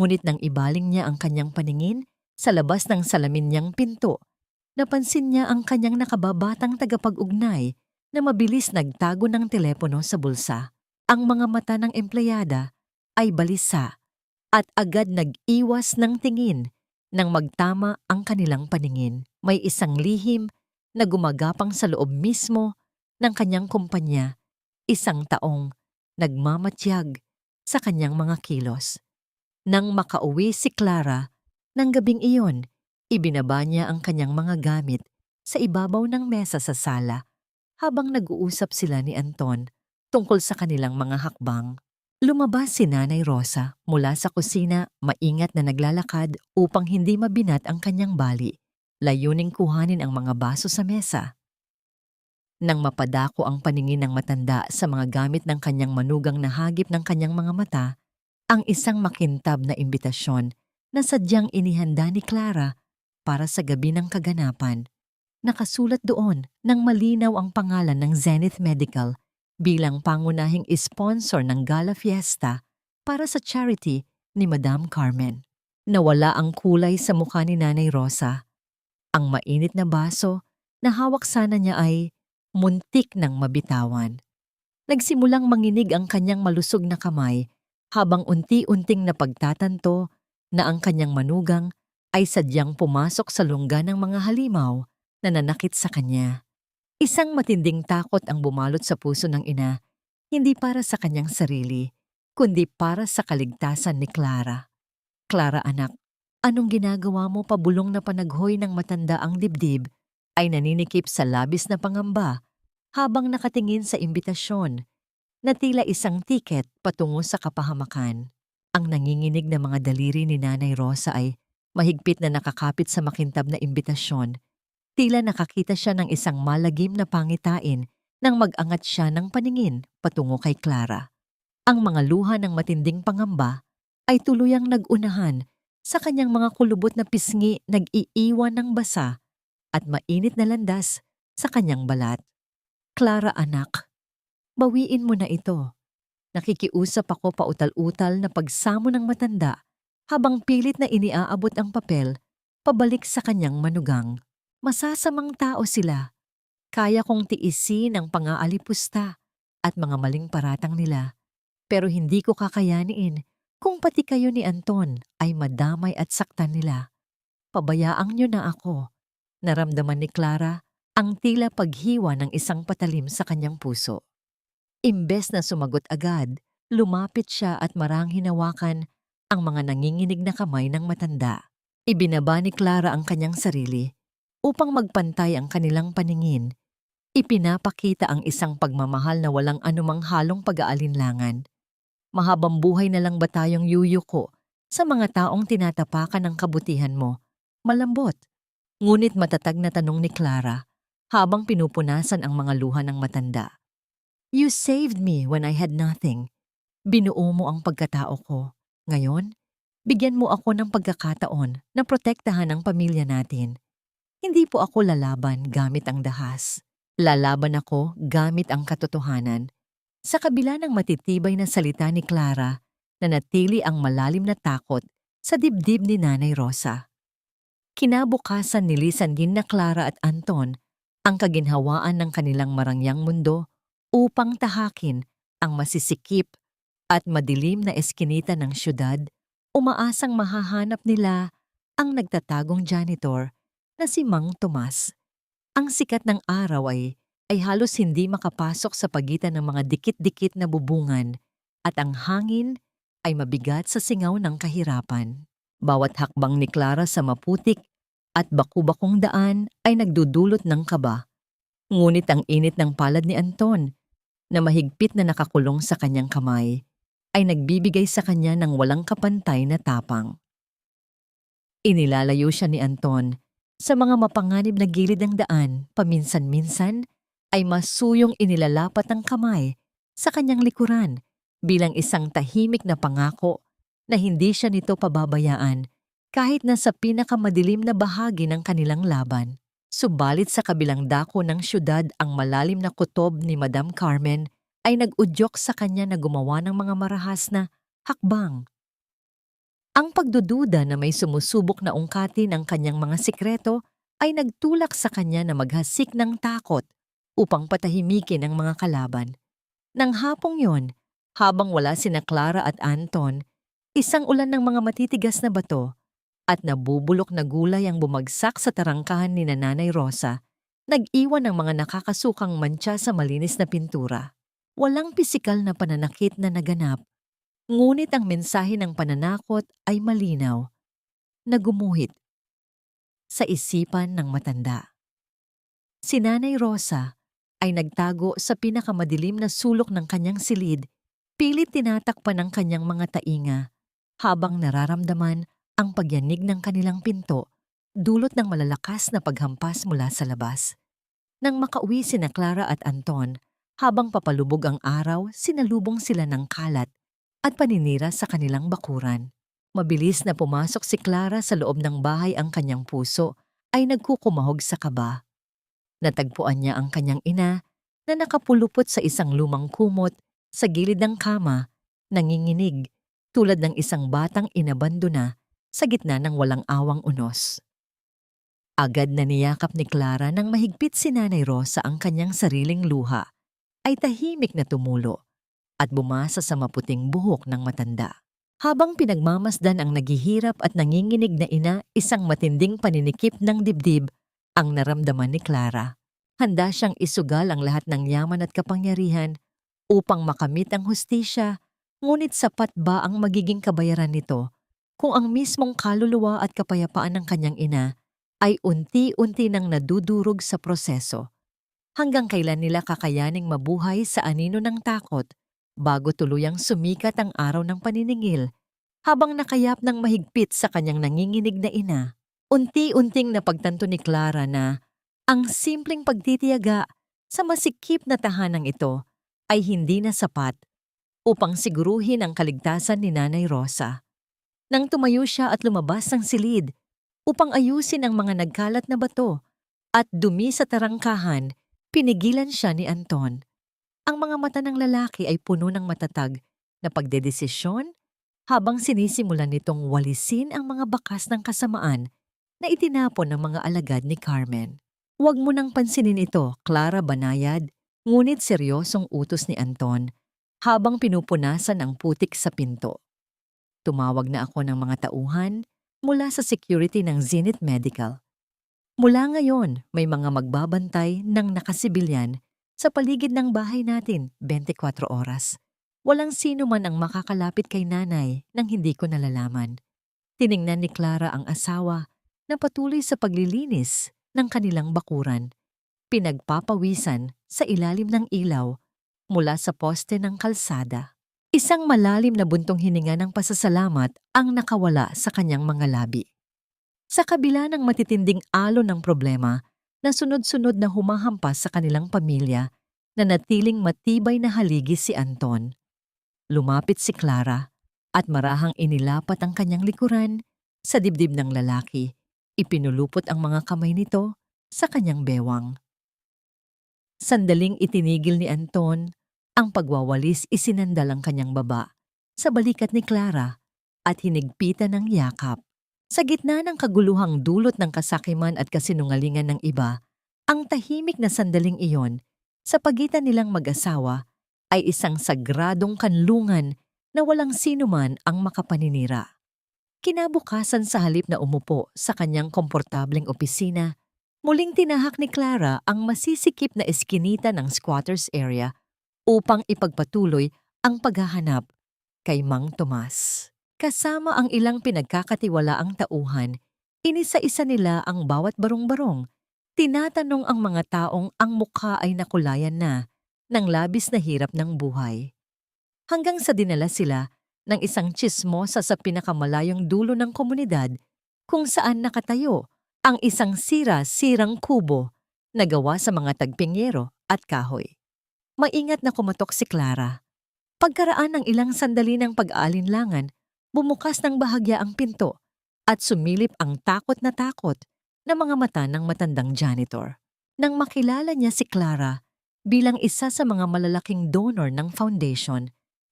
Ngunit nang ibaling niya ang kanyang paningin sa labas ng salamin niyang pinto, napansin niya ang kanyang nakababatang tagapag-ugnay na mabilis nagtago ng telepono sa bulsa. Ang mga mata ng empleyada ay balisa at agad nag-iwas ng tingin nang magtama ang kanilang paningin. May isang lihim na gumagapang sa loob mismo ng kanyang kumpanya, isang taong nagmamatyag sa kanyang mga kilos. Nang makauwi si Clara ng gabing iyon, ibinaba niya ang kanyang mga gamit sa ibabaw ng mesa sa sala habang nag-uusap sila ni Anton tungkol sa kanilang mga hakbang. Lumabas si Nanay Rosa mula sa kusina, maingat na naglalakad upang hindi mabinat ang kanyang bali, layuning kuhanin ang mga baso sa mesa. Nang mapadako ang paningin ng matanda sa mga gamit ng kanyang manugang na hagip ng kanyang mga mata, ang isang makintab na imbitasyon na sadyang inihanda ni Clara para sa gabi ng kaganapan. Nakasulat doon ng malinaw ang pangalan ng Zenith Medical bilang pangunahing sponsor ng gala fiesta para sa charity ni Madam Carmen. Nawala ang kulay sa mukha ni Nanay Rosa. Ang mainit na baso na hawak sana niya ay muntik ng mabitawan. Nagsimulang manginig ang kanyang malusog na kamay habang unti-unting napagtatanto na ang kanyang manugang ay sadyang pumasok sa lungga ng mga halimaw na nanakit sa kanya. Isang matinding takot ang bumalot sa puso ng ina, hindi para sa kanyang sarili, kundi para sa kaligtasan ni Clara. Clara anak, anong ginagawa mo? Pabulong na panaghoy ng matanda ang dibdib ay naninikip sa labis na pangamba habang nakatingin sa imbitasyon na tila isang tiket patungo sa kapahamakan. Ang nanginginig na mga daliri ni Nanay Rosa ay mahigpit na nakakapit sa makintab na imbitasyon. Tila nakakita siya ng isang malagim na pangitain nang mag-angat siya ng paningin patungo kay Clara. Ang mga luha ng matinding pangamba ay tuluyang nag-unahan sa kanyang mga kulubot na pisngi, nag-iiwan ng basa at mainit na landas sa kanyang balat. Clara anak, bawiin mo na ito. Nakikiusap ako pautal-utal na pagsamo ng matanda habang pilit na iniaabot ang papel pabalik sa kanyang manugang. Masasamang tao sila. Kaya kong tiisin ang pang-aalipusta at mga maling paratang nila. Pero hindi ko kakayanin kung pati kayo ni Anton ay madamay at saktan nila. Pabayaang niyo na ako. Naramdaman ni Clara ang tila paghiwa ng isang patalim sa kanyang puso. Imbes na sumagot agad, lumapit siya at marang hinawakan ang mga nanginginig na kamay ng matanda. Ibinaba ni Clara ang kanyang sarili upang magpantay ang kanilang paningin. Ipinapakita ang isang pagmamahal na walang anumang halong pag-aalinlangan. Mahabang buhay na lang ba tayong yuyuko sa mga taong tinatapakan ng kabutihan mo? Malambot Ngunit matatag na tanong ni Clara habang pinupunasan ang mga luha ng matanda. You saved me when I had nothing. Binuo mo ang pagkatao ko. Ngayon, bigyan mo ako ng pagkakataon na protektahan ang pamilya natin. Hindi po ako lalaban gamit ang dahas. Lalaban ako gamit ang katotohanan. Sa kabila ng matitibay na salita ni Clara, nanatili ang malalim na takot sa dibdib ni Nanay Rosa. Kinabukasan nilisan din na Clara at Anton ang kaginhawaan ng kanilang marangyang mundo upang tahakin ang masisikip at madilim na eskinita ng syudad, umaasang mahahanap nila ang nagtatagong janitor na si Mang Tomas. Ang sikat ng araw ay halos hindi makapasok sa pagitan ng mga dikit-dikit na bubungan at ang hangin ay mabigat sa singaw ng kahirapan. Bawat hakbang ni Clara sa maputik at baku-bakong daan ay nagdudulot ng kaba. Ngunit ang init ng palad ni Anton, na mahigpit na nakakulong sa kanyang kamay, ay nagbibigay sa kanya ng walang kapantay na tapang. Inilalayo siya ni Anton sa mga mapanganib na gilid ng daan, paminsan-minsan ay masuyong inilalapat ang kamay sa kanyang likuran bilang isang tahimik na pangako na hindi siya nito pababayaan kahit na sa pinakamadilim na bahagi ng kanilang laban. Subalit sa kabilang dako ng syudad, ang malalim na kutob ni Madam Carmen ay nag-udyok sa kanya na gumawa ng mga marahas na hakbang. Ang pagdududa na may sumusubok na ungkatin ang kanyang mga sikreto ay nagtulak sa kanya na maghasik ng takot upang patahimikin ang mga kalaban. Nang hapong yon, habang wala sina Clara at Anton, isang ulan ng mga matitigas na bato at nabubulok na gulay ang bumagsak sa tarangkahan ni Nanay Rosa, nag-iwan ng mga nakakasukang mantsa sa malinis na pintura. Walang pisikal na pananakit na naganap, ngunit ang mensahe ng pananakot ay malinaw, na gumuhit sa isipan ng matanda. Si Nanay Rosa ay nagtago sa pinakamadilim na sulok ng kanyang silid, pilit tinatakpan ng kanyang mga tainga, habang nararamdaman ang pagyanig ng kanilang pinto, dulot ng malalakas na paghampas mula sa labas. Nang makauwi sina Clara at Anton, habang papalubog ang araw, sinalubong sila ng kalat at paninira sa kanilang bakuran. Mabilis na pumasok si Clara sa loob ng bahay, ang kanyang puso ay nagkukumahog sa kaba. Natagpuan niya ang kanyang ina na nakapulupot sa isang lumang kumot sa gilid ng kama, nanginginig tulad ng isang batang inabandona sa gitna ng walang awang unos. Agad na niyakap ni Clara nang mahigpit si Nanay Rosa ang kanyang sariling luha, ay tahimik na tumulo at bumasa sa maputing buhok ng matanda. Habang pinagmamasdan ang naghihirap at nanginginig na ina, isang matinding paninikip ng dibdib ang naramdaman ni Clara. Handa siyang isugal ang lahat ng yaman at kapangyarihan upang makamit ang hustisya, ngunit sapat ba ang magiging kabayaran nito kung ang mismong kaluluwa at kapayapaan ng kanyang ina ay unti-unti nang nadudurog sa proseso? Hanggang kailan nila kakayaning mabuhay sa anino ng takot bago tuluyang sumikat ang araw ng paniningil, habang nakayap ng mahigpit sa kanyang nanginginig na ina? Unti-unting napagtanto ni Clara na ang simpleng pagtitiyaga sa masikip na tahanang ito ay hindi na sapat upang siguruhin ang kaligtasan ni Nanay Rosa. Nang tumayo siya at lumabas ng silid upang ayusin ang mga nagkalat na bato at dumi sa tarangkahan, pinigilan siya ni Anton. Ang mga mata ng lalaki ay puno ng matatag na pagdedesisyon habang sinisimulan nitong walisin ang mga bakas ng kasamaan na itinapon ng mga alagad ni Carmen. Huwag mo nang pansinin ito, Clara, banayad, ngunit seryosong utos ni Anton habang pinupunasan ang putik sa pinto. Tumawag na ako ng mga tauhan mula sa security ng Zenith Medical. Mula ngayon, may mga magbabantay ng nakasibilyan sa paligid ng bahay natin 24 oras. Walang sino man ang makakalapit kay nanay nang hindi ko nalalaman. Tiningnan ni Clara ang asawa na patuloy sa paglilinis ng kanilang bakuran, pinagpapawisan sa ilalim ng ilaw mula sa poste ng kalsada. Isang malalim na buntong hininga ng pasasalamat ang nakawala sa kanyang mga labi. Sa kabila ng matitinding alon ng problema na sunod-sunod na humahampas sa kanilang pamilya, nanatiling matibay na haligi si Anton. Lumapit si Clara at marahang inilapat ang kanyang likuran sa dibdib ng lalaki. Ipinulupot ang mga kamay nito sa kanyang bewang. Sandaling itinigil ni Anton ang pagwawalis, isinandal ang kanyang baba sa balikat ni Clara at hinigpitan ng yakap. Sa gitna ng kaguluhang dulot ng kasakiman at kasinungalingan ng iba, ang tahimik na sandaling iyon sa pagitan nilang mag-asawa ay isang sagradong kanlungan na walang sinuman ang makapaninira. Kinabukasan, sa halip na umupo sa kanyang komportableng opisina, muling tinahak ni Clara ang masisikip na eskinita ng squatters area upang ipagpatuloy ang paghahanap kay Mang Tomas. Kasama ang ilang pinagkakatiwalaang tauhan, inisa-isa nila ang bawat barong-barong. Tinatanong ang mga taong ang mukha ay nakulayan na ng labis na hirap ng buhay. Hanggang sa dinala sila ng isang tsismosa sa pinakamalayong dulo ng komunidad kung saan nakatayo ang isang sira-sirang kubo na gawa sa mga tagpinyero at kahoy. Maingat na kumatok si Clara. Pagkaraan ng ilang sandali ng pag-aalinlangan, bumukas ng bahagya ang pinto at sumilip ang takot na mga mata ng matandang janitor. Nang makilala niya si Clara bilang isa sa mga malalaking donor ng foundation,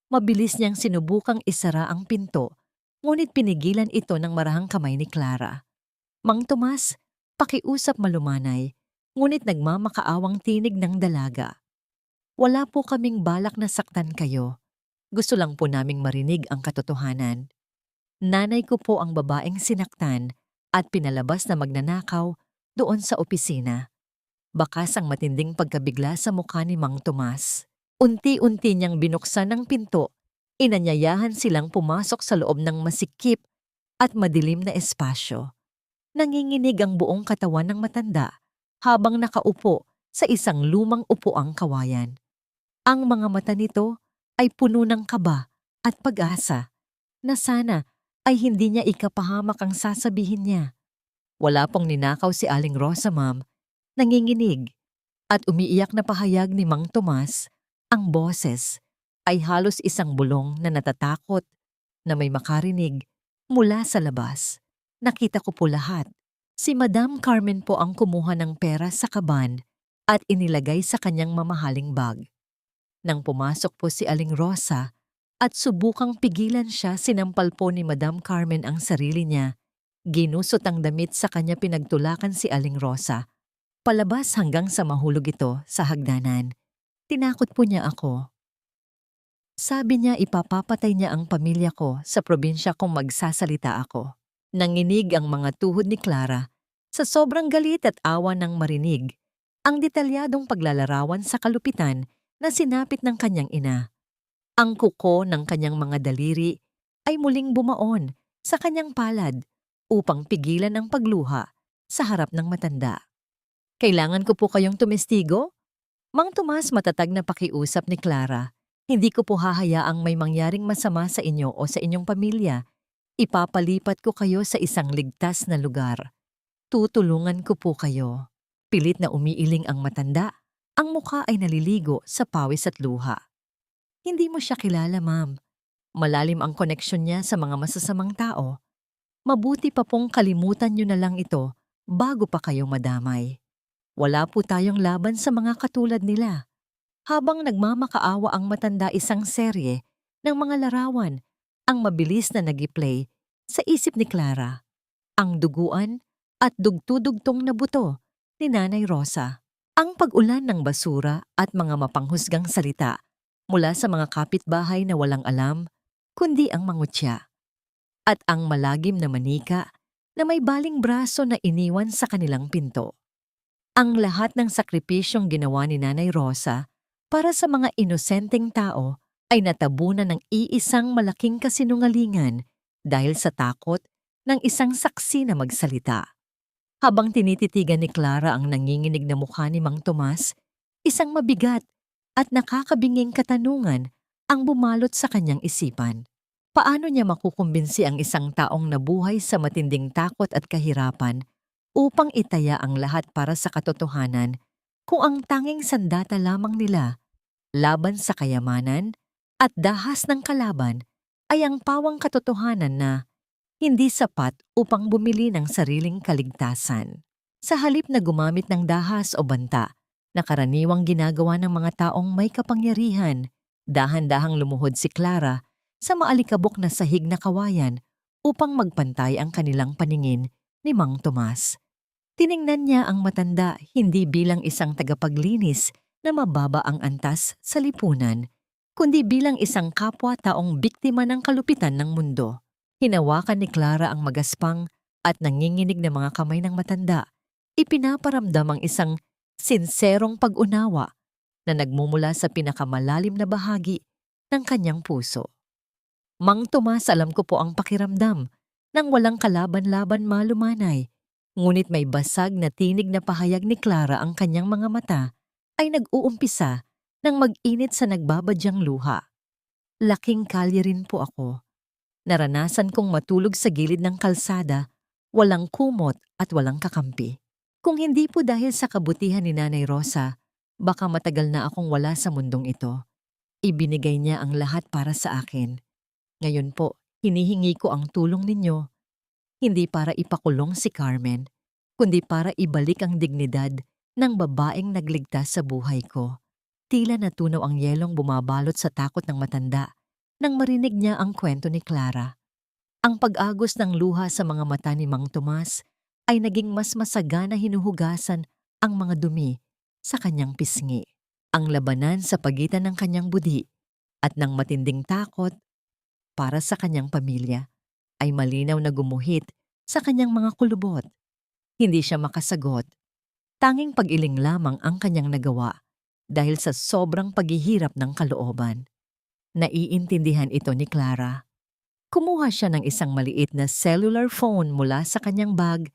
mabilis niyang sinubukang isara ang pinto, ngunit pinigilan ito ng marahang kamay ni Clara. Mang Tomas, pakiusap malumanay, ngunit nagmamakaawang tinig ng dalaga. Wala po kaming balak na saktan kayo. Gusto lang po naming marinig ang katotohanan. Nanay ko po ang babaeng sinaktan at pinalabas na magnanakaw doon sa opisina. Bakas ang matinding pagkabigla sa mukha ni Mang Tomas. Unti-unti niyang binuksan ang pinto, inanyayahan silang pumasok sa loob ng masikip at madilim na espasyo. Nanginginig ang buong katawan ng matanda habang nakaupo sa isang lumang upuang kawayan. Ang mga mata nito ay puno ng kaba at pag-asa na sana ay hindi niya ikapahamak ang sasabihin niya. Wala pong ninakaw si Aling Rosa, ma'am. Nanginginig at umiiyak na pahayag ni Mang Tomas. Ang boses ay halos isang bulong na natatakot na may makarinig mula sa labas. Nakita ko po lahat. Si Madam Carmen po ang kumuha ng pera sa kaban at inilagay sa kanyang mamahaling bag. Nang pumasok po si Aling Rosa at subukang pigilan siya, sinampal po ni Madam Carmen ang sarili niya. Ginusot ang damit sa kanya, pinagtulakan si Aling Rosa. Palabas hanggang sa mahulog ito sa hagdanan. Tinakot po niya ako. Sabi niya ipapapatay niya ang pamilya ko sa probinsya kung magsasalita ako. Nanginig ang mga tuhod ni Clara sa sobrang galit at awa ng marinig ang detalyadong paglalarawan sa kalupitan na sinapit ng kanyang ina. Ang kuko ng kanyang mga daliri ay muling bumaon sa kanyang palad upang pigilan ang pagluha sa harap ng matanda. Kailangan ko po kayong tumestigo? Mang Tomas, matatag na pakiusap ni Clara. Hindi ko po hahayaang may mangyaring masama sa inyo o sa inyong pamilya. Ipapalipat ko kayo sa isang ligtas na lugar. Tutulungan ko po kayo. Pilit na umiiling ang matanda. Ang mukha ay naliligo sa pawis at luha. Hindi mo siya kilala, ma'am. Malalim ang koneksyon niya sa mga masasamang tao. Mabuti pa pong kalimutan niyo na lang ito bago pa kayo madamay. Wala po tayong laban sa mga katulad nila. Habang nagmamakaawa ang matanda, isang serye ng mga larawan ang mabilis na nag-play sa isip ni Clara. Ang duguan at dugtudugtong na buto ni Nanay Rosa. Ang pag-ulan ng basura at mga mapanghusgang salita mula sa mga kapitbahay na walang alam, kundi ang mangutya. At ang malagim na manika na may baling braso na iniwan sa kanilang pinto. Ang lahat ng sakripisyong ginawa ni Nanay Rosa para sa mga inosenteng tao ay natabunan ng iisang malaking kasinungalingan dahil sa takot ng isang saksi na magsalita. Habang tinititigan ni Clara ang nanginginig na mukha ni Mang Tomas, isang mabigat at nakakabinging katanungan ang bumalot sa kanyang isipan. Paano niya makukumbinsi ang isang taong nabuhay sa matinding takot at kahirapan upang itaya ang lahat para sa katotohanan kung ang tanging sandata lamang nila laban sa kayamanan at dahas ng kalaban ay ang pawang katotohanan na hindi sapat upang bumili ng sariling kaligtasan? Sa halip na gumamit ng dahas o banta na karaniwang ginagawa ng mga taong may kapangyarihan, dahan-dahang lumuhod si Clara sa maalikabok na sahig na kawayan upang magpantay ang kanilang paningin ni Mang Tomas. Tiningnan niya ang matanda hindi bilang isang tagapaglinis na mababa ang antas sa lipunan, kundi bilang isang kapwa-taong biktima ng kalupitan ng mundo. Hinawakan ni Clara ang magaspang at nanginginig na mga kamay ng matanda. Ipinaparamdam ang isang sinserong pag-unawa na nagmumula sa pinakamalalim na bahagi ng kanyang puso. Mang Tomas, alam ko po ang pakiramdam nang walang kalaban-laban malumanay. Ngunit may basag na tinig na pahayag ni Clara, ang kanyang mga mata ay nag-uumpisa ng mag-init sa nagbabadyang luha. Laking kalye rin po ako. Naranasan kong matulog sa gilid ng kalsada, walang kumot at walang kakampi. Kung hindi po dahil sa kabutihan ni Nanay Rosa, baka matagal na akong wala sa mundong ito. Ibinigay niya ang lahat para sa akin. Ngayon po, hinihingi ko ang tulong ninyo. Hindi para ipakulong si Carmen, kundi para ibalik ang dignidad ng babaeng nagligtas sa buhay ko. Tila natunaw ang yelong bumabalot sa takot ng matanda nang marinig niya ang kwento ni Clara. Ang pag-agos ng luha sa mga mata ni Mang Tomas ay naging mas masagana, hinuhugasan ang mga dumi sa kanyang pisngi. Ang labanan sa pagitan ng kanyang budi at ng matinding takot para sa kanyang pamilya ay malinaw na gumuhit sa kanyang mga kulubot. Hindi siya makasagot. Tanging pag-iling lamang ang kanyang nagawa dahil sa sobrang paghihirap ng kalooban. Naiintindihan ito ni Clara. Kumuha siya ng isang maliit na cellular phone mula sa kanyang bag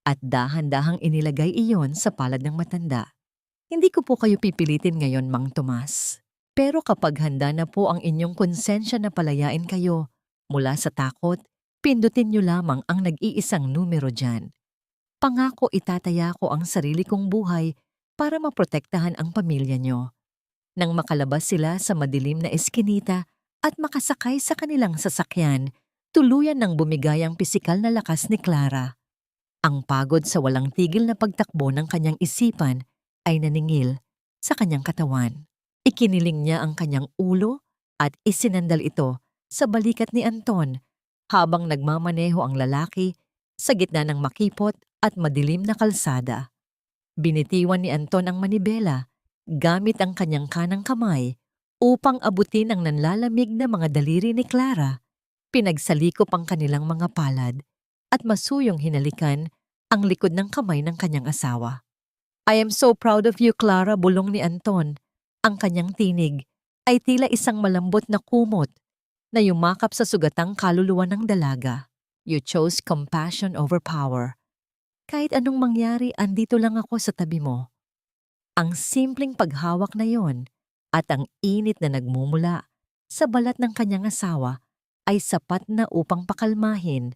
at dahan-dahang inilagay iyon sa palad ng matanda. Hindi ko po kayo pipilitin ngayon, Mang Tomas. Pero kapag handa na po ang inyong konsensya na palayain kayo mula sa takot, pindutin niyo lamang ang nag-iisang numero dyan. Pangako, itataya ko ang sarili kong buhay para maprotektahan ang pamilya niyo. Nang makalabas sila sa madilim na eskinita at makasakay sa kanilang sasakyan, tuluyan ng bumigay ang pisikal na lakas ni Clara. Ang pagod sa walang tigil na pagtakbo ng kanyang isipan ay naningil sa kanyang katawan. Ikiniling niya ang kanyang ulo at isinandal ito sa balikat ni Anton habang nagmamaneho ang lalaki sa gitna ng makipot at madilim na kalsada. Binitiwan ni Anton ang manibela gamit ang kanyang kanang kamay upang abutin ang nanlalamig na mga daliri ni Clara. Pinagsalikop ang kanilang mga palad at masuyong hinalikan ang likod ng kamay ng kanyang asawa. "I am so proud of you, Clara," bulong ni Anton. Ang kanyang tinig ay tila isang malambot na kumot na yumakap sa sugatang kaluluwa ng dalaga. "You chose compassion over power. Kahit anong mangyari, andito lang ako sa tabi mo." Ang simpleng paghawak na yon at ang init na nagmumula sa balat ng kanyang asawa ay sapat na upang pakalmahin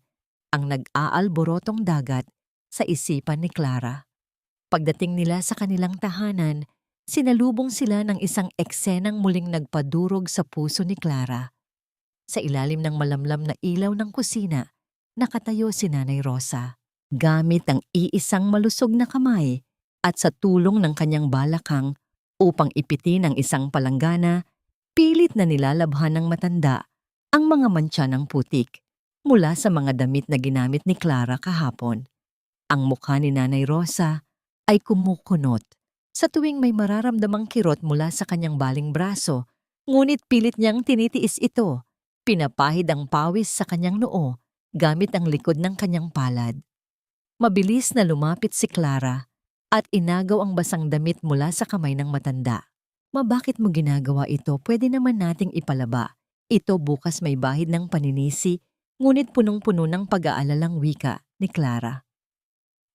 ang nag-aalborotong dagat sa isipan ni Clara. Pagdating nila sa kanilang tahanan, sinalubong sila ng isang eksenang muling nagpadurog sa puso ni Clara. Sa ilalim ng malamlam na ilaw ng kusina, nakatayo si Nanay Rosa. Gamit ang iisang malusog na kamay at sa tulong ng kanyang balakang upang ipitin ang isang palanggana, pilit na nilalabhan ng matanda ang mga mantsa ng putik mula sa mga damit na ginamit ni Clara kahapon. Ang mukha ni Nanay Rosa ay kumukunot sa tuwing may mararamdamang kirot mula sa kanyang baling braso, ngunit pilit niyang tinitiis ito. Pinapahid ang pawis sa kanyang noo gamit ang likod ng kanyang palad. Mabilis na lumapit si Clara at inagaw ang basang damit mula sa kamay ng matanda. "Bakit mo ginagawa ito? Pwede naman nating ipalaba. Ito bukas may bahid ng paninisi," ngunit punong-puno ng pag-aalalang wika ni Clara.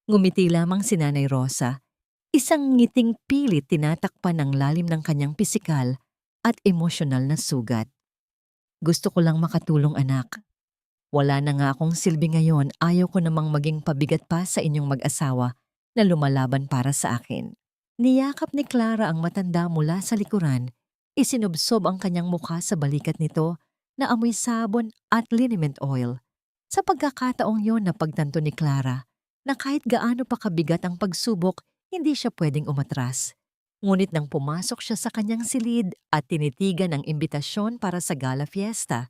Ngumiti lamang si Nanay Rosa, isang ngiting pilit tinatakpan ng lalim ng kanyang pisikal at emosyonal na sugat. Gusto ko lang makatulong, anak. Wala na nga akong silbi ngayon, ayaw ko namang maging pabigat pa sa inyong mag-asawa na lumalaban para sa akin. Niyakap ni Clara ang matanda mula sa likuran, isinubsob ang kanyang mukha sa balikat nito na amoy sabon at liniment oil. Sa pagkakataong yon napagtanto ni Clara na kahit gaano pa kabigat ang pagsubok, hindi siya pwedeng umatras. Ngunit nang pumasok siya sa kanyang silid at tinitigan ang imbitasyon para sa gala fiesta,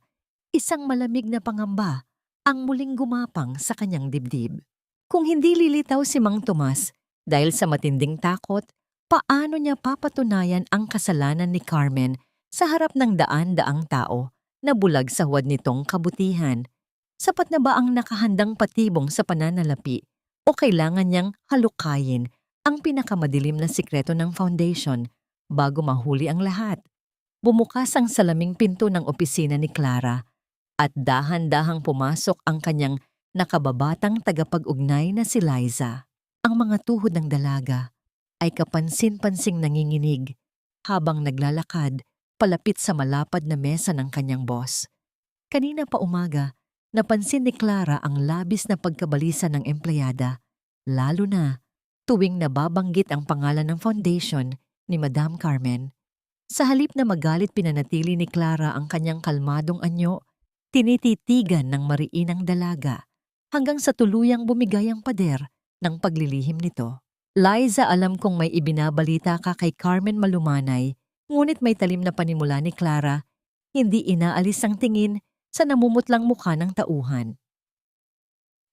isang malamig na pangamba ang muling gumapang sa kanyang dibdib. Kung hindi lilitaw si Mang Tomas dahil sa matinding takot, paano niya papatunayan ang kasalanan ni Carmen sa harap ng daan-daang tao na bulag sa huwad nitong kabutihan? Sapat na ba ang nakahandang patibong sa pananalapi o kailangan niyang halukayin ang pinakamadilim na sikreto ng foundation bago mahuli ang lahat? Bumukas ang salaming pinto ng opisina ni Clara at dahan-dahang pumasok ang kanyang nakababatang tagapag-ugnay na si Liza. Ang mga tuhod ng dalaga ay kapansin-pansing nanginginig habang naglalakad palapit sa malapad na mesa ng kanyang boss. Kanina pa umaga, napansin ni Clara ang labis na pagkabalisa ng empleyada, lalo na tuwing nababanggit ang pangalan ng foundation ni Madam Carmen. Sa halip na magalit, pinanatili ni Clara ang kanyang kalmadong anyo, tinititigan ng mariinang dalaga hanggang sa tuluyang bumigay ang pader ng paglilihim nito. Liza, alam kong may ibinabalita ka kay Carmen Malumanay, ngunit may talim na panimula ni Clara, hindi inaalis ang tingin sa namumutlang mukha ng tauhan.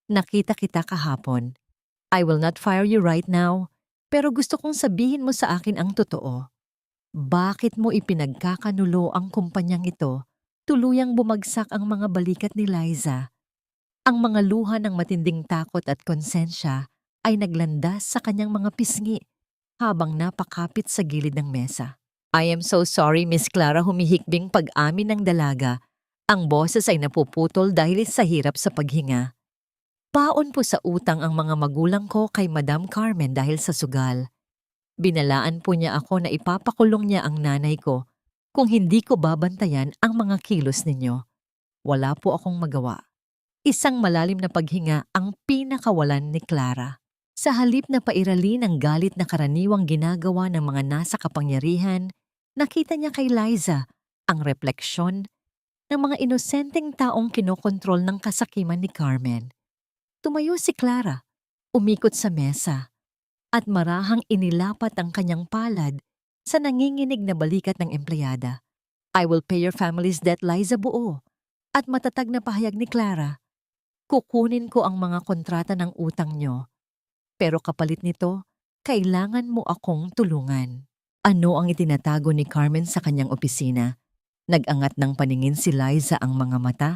Nakita kita kahapon. I will not fire you right now, pero gusto kong sabihin mo sa akin ang totoo. Bakit mo ipinagkakanulo ang kumpanyang ito? Tuluyang bumagsak ang mga balikat ni Liza. Ang mga luha ng matinding takot at konsensya ay naglandas sa kanyang mga pisngi habang napakapit sa gilid ng mesa. I am so sorry, Miss Clara, humihikbing pag-amin ng dalaga. Ang boses ay napuputol dahil sa hirap sa paghinga. Baon po sa utang ang mga magulang ko kay Madam Carmen dahil sa sugal. Binalaan po niya ako na ipapakulong niya ang nanay ko kung hindi ko babantayan ang mga kilos ninyo. Wala po akong magawa. Isang malalim na paghinga ang pinakawalan ni Clara. Sa halip na pairali ng galit na karaniwang ginagawa ng mga nasa kapangyarihan, nakita niya kay Liza ang refleksyon ng mga inosenteng taong kinokontrol ng kasakiman ni Carmen. Tumayo si Clara, umikot sa mesa, at marahang inilapat ang kanyang palad sa nanginginig na balikat ng empleyada. I will pay your family's debt, Liza, buo. At matatag na pahayag ni Clara, kukunin ko ang mga kontrata ng utang nyo. Pero kapalit nito, kailangan mo akong tulungan. Ano ang itinatago ni Carmen sa kanyang opisina? Nag-angat ng paningin si Liza, ang mga mata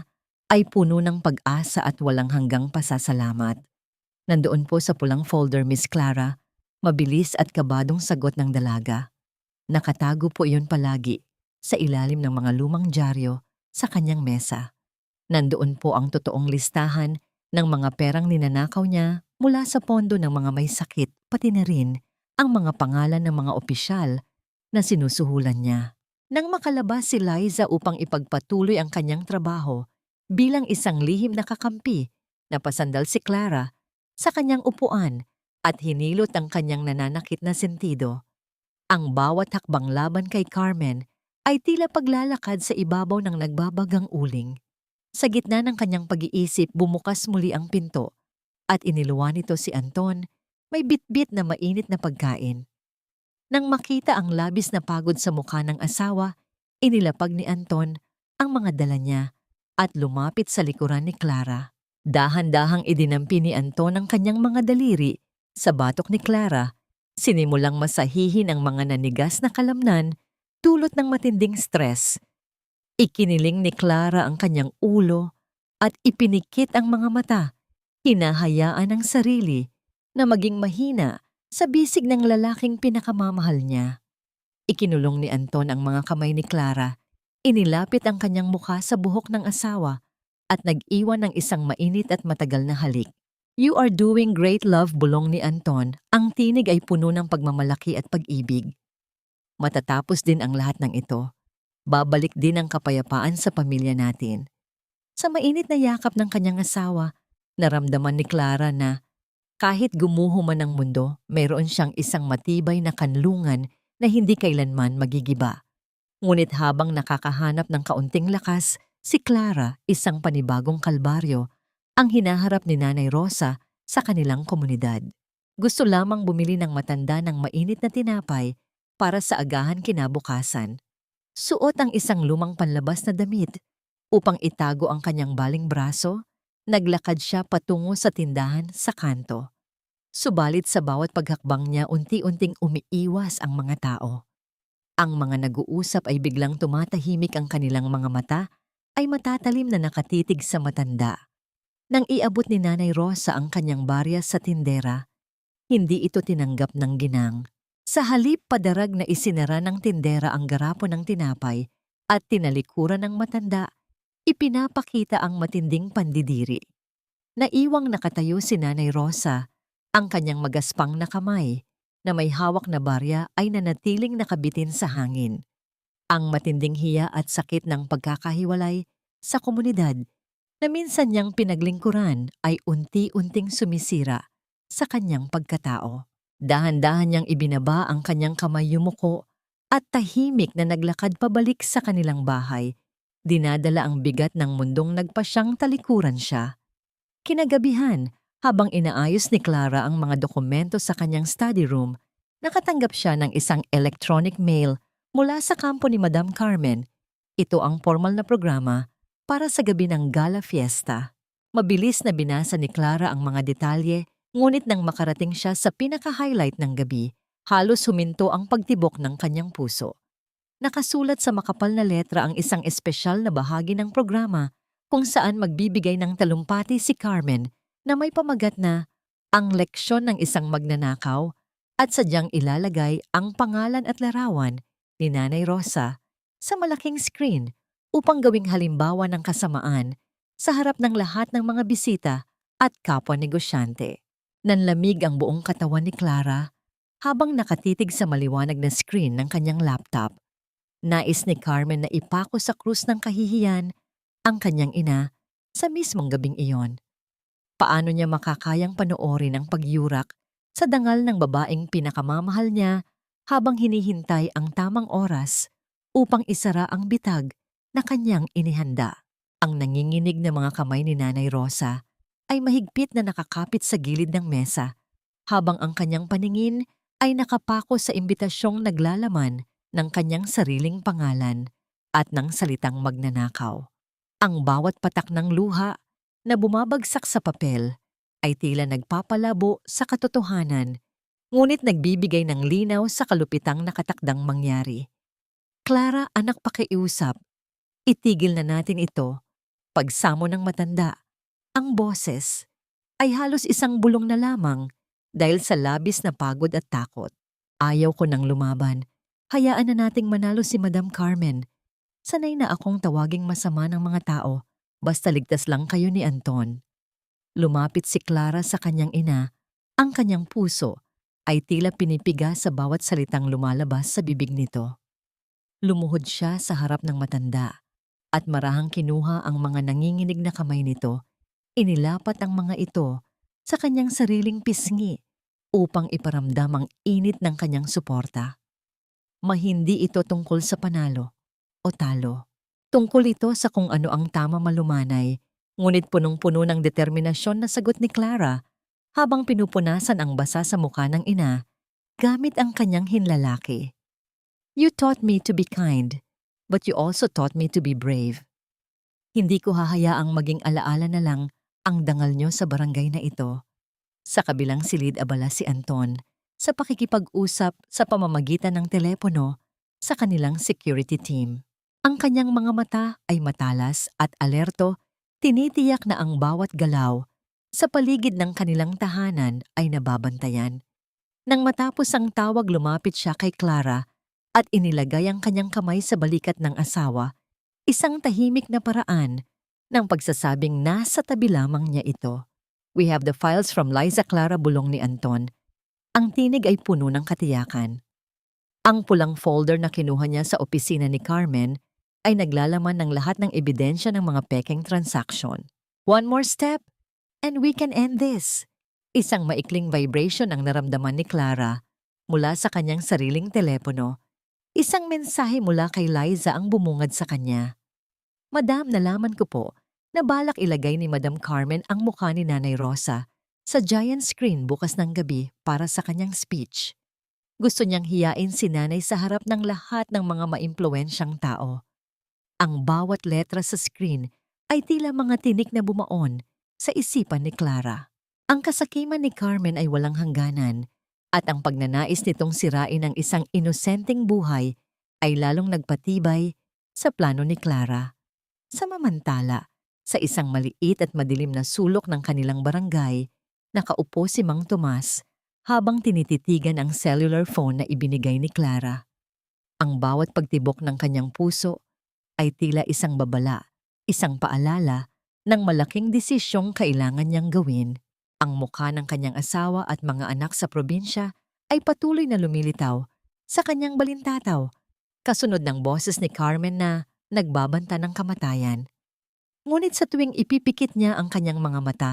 ay puno ng pag-asa at walang hanggang pasasalamat. Nandoon po sa pulang folder, Miss Clara, mabilis at kabadong sagot ng dalaga. Nakatago po iyon palagi sa ilalim ng mga lumang dyaryo sa kanyang mesa. Nandoon po ang totoong listahan ng mga perang ninanakaw niya mula sa pondo ng mga may sakit, pati na rin ang mga pangalan ng mga opisyal na sinusuhulan niya. Nang makalabas si Liza upang ipagpatuloy ang kanyang trabaho bilang isang lihim na kakampi, napasandal si Clara sa kanyang upuan at hinilot ang kanyang nananakit na sentido. Ang bawat hakbang laban kay Carmen ay tila paglalakad sa ibabaw ng nagbabagang uling. Sa gitna ng kanyang pag-iisip, bumukas muli ang pinto at iniluwan nito si Anton, may bitbit na mainit na pagkain. Nang makita ang labis na pagod sa mukha ng asawa, inilapag ni Anton ang mga dala niya at lumapit sa likuran ni Clara. Dahan-dahang idinampi ni Anton ang kanyang mga daliri sa batok ni Clara. Sinimulang masahihin ang mga nanigas na kalamnan dulot ng matinding stress. Ikiniling ni Clara ang kanyang ulo at ipinikit ang mga mata, hinahayaan ang sarili na maging mahina sa bisig ng lalaking pinakamamahal niya. Ikinulong ni Anton ang mga kamay ni Clara, inilapit ang kanyang mukha sa buhok ng asawa at nag-iwan ng isang mainit at matagal na halik. You are doing great, love, bulong ni Anton. Ang tinig ay puno ng pagmamalaki at pag-ibig. Matatapos din ang lahat ng ito, Babalik din ang kapayapaan sa pamilya natin. Sa mainit na yakap ng kanyang asawa, naramdaman ni Clara na kahit gumuho man ang mundo, mayroon siyang isang matibay na kanlungan na hindi kailanman magigiba. Ngunit habang nakakahanap ng kaunting lakas, si Clara, isang panibagong kalbaryo, ang hinaharap ni Nanay Rosa sa kanilang komunidad. Gusto lamang bumili ng matanda ng mainit na tinapay para sa agahan kinabukasan. Suot ang isang lumang panlabas na damit upang itago ang kanyang baling braso, naglakad siya patungo sa tindahan sa kanto. Subalit sa bawat paghakbang niya unti-unting umiiwas ang mga tao. Ang mga nag-uusap ay biglang tumatahimik, ang kanilang mga mata ay matatalim na nakatitig sa matanda. Nang iabot ni Nanay Rosa ang kanyang barya sa tindera, hindi ito tinanggap ng ginang. Sa halip, padarag na isinara ng tindera ang garapon ng tinapay at tinalikuran ng matanda, ipinapakita ang matinding pandidiri. Naiwang nakatayo si Nanay Rosa, ang kanyang magaspang na kamay na may hawak na barya ay nanatiling nakabitin sa hangin. Ang matinding hiya at sakit ng pagkakahiwalay sa komunidad na minsan niyang pinaglingkuran ay unti-unting sumisira sa kanyang pagkatao. Dahan-dahan niyang ibinaba ang kanyang kamay, yumuko at tahimik na naglakad pabalik sa kanilang bahay. Dinadala ang bigat ng mundong nagpasyang talikuran siya. Kinagabihan, habang inaayos ni Clara ang mga dokumento sa kanyang study room, nakatanggap siya ng isang electronic mail mula sa kampo ni Madam Carmen. Ito ang formal na programa para sa gabi ng gala fiesta. Mabilis na binasa ni Clara ang mga detalye, ngunit nang makarating siya sa pinaka-highlight ng gabi, halos huminto ang pagtibok ng kanyang puso. Nakasulat sa makapal na letra ang isang espesyal na bahagi ng programa kung saan magbibigay ng talumpati si Carmen na may pamagat na ang leksyon ng isang magnanakaw at sadyang ilalagay ang pangalan at larawan ni Nanay Rosa sa malaking screen upang gawing halimbawa ng kasamaan sa harap ng lahat ng mga bisita at kapwa negosyante. Nanlamig ang buong katawan ni Clara habang nakatitig sa maliwanag na screen ng kanyang laptop. Nais ni Carmen na ipako sa krus ng kahihiyan ang kanyang ina sa mismong gabing iyon. Paano niya makakayang panoorin ang pagyurak sa dangal ng babaeng pinakamamahal niya habang hinihintay ang tamang oras upang isara ang bitag na kanyang inihanda? Ang nanginginig na mga kamay ni Nanay Rosa ay mahigpit na nakakapit sa gilid ng mesa, habang ang kanyang paningin ay nakapako sa imbitasyong naglalaman ng kanyang sariling pangalan at ng salitang magnanakaw. Ang bawat patak ng luha na bumabagsak sa papel ay tila nagpapalabo sa katotohanan, ngunit nagbibigay ng linaw sa kalupitang nakatakdang mangyari. Clara, anak, pakiusap. Itigil na natin ito. Pagsamo ng matanda, ang boses ay halos isang bulong na lamang dahil sa labis na pagod at takot. Ayaw ko nang lumaban. Hayaan na nating manalo si Madam Carmen. Sanay na akong tawaging masama ng mga tao. Basta ligtas lang kayo ni Anton. Lumapit si Clara sa kanyang ina. Ang kanyang puso ay tila pinipiga sa bawat salitang lumalabas sa bibig nito. Lumuhod siya sa harap ng matanda at marahang kinuha ang mga nanginginig na kamay nito. Inilapat ang mga ito sa kanyang sariling pisngi upang iparamdam ang init ng kanyang suporta. Mahindi ito tungkol sa panalo o talo. Tungkol ito sa kung ano ang tama malumanay, ngunit punong-puno ng determinasyon na sagot ni Clara habang pinupunasan ang basa sa mukha ng ina gamit ang kanyang hinlalaki. You taught me to be kind, but you also taught me to be brave. Hindi ko hahayaang maging alaala na lang ang dangal nyo sa barangay na ito. Sa kabilang silid, abala si Anton sa pakikipag-usap sa pamamagitan ng telepono sa kanilang security team. Ang kanyang mga mata ay matalas at alerto, tinitiyak na ang bawat galaw sa paligid ng kanilang tahanan ay nababantayan. Nang matapos ang tawag, lumapit siya kay Clara at inilagay ang kanyang kamay sa balikat ng asawa, isang tahimik na paraan ng pagsasabing nasa tabi lamang niya ito. We have the files from Liza, Clara, bulong ni Anton. Ang tinig ay puno ng katiyakan. Ang pulang folder na kinuha niya sa opisina ni Carmen ay naglalaman ng lahat ng ebidensya ng mga pekeng transaksyon. One more step, and we can end this. Isang maikling vibration ang naramdaman ni Clara mula sa kanyang sariling telepono. Isang mensahe mula kay Liza ang bumungad sa kanya. Madam, nalaman ko po na balak ilagay ni Madam Carmen ang mukha ni Nanay Rosa sa giant screen bukas ng gabi para sa kanyang speech. Gusto niyang hiyain si Nanay sa harap ng lahat ng mga maimpluwensyang tao. Ang bawat letra sa screen ay tila mga tinik na bumaon sa isipan ni Clara. Ang kasakiman ni Carmen ay walang hangganan at ang pagnanais nitong sirain ang isang inosenteng buhay ay lalong nagpatibay sa plano ni Clara. Samamantala, sa isang maliit at madilim na sulok ng kanilang barangay, nakaupo si Mang Tomas habang tinititigan ang cellular phone na ibinigay ni Clara. Ang bawat pagtibok ng kanyang puso ay tila isang babala, isang paalala ng malaking desisyong kailangan niyang gawin. Ang mukha ng kanyang asawa at mga anak sa probinsya ay patuloy na lumilitaw sa kanyang balintataw, kasunod ng boses ni Carmen na nagbabanta ng kamatayan. Ngunit sa tuwing ipipikit niya ang kanyang mga mata,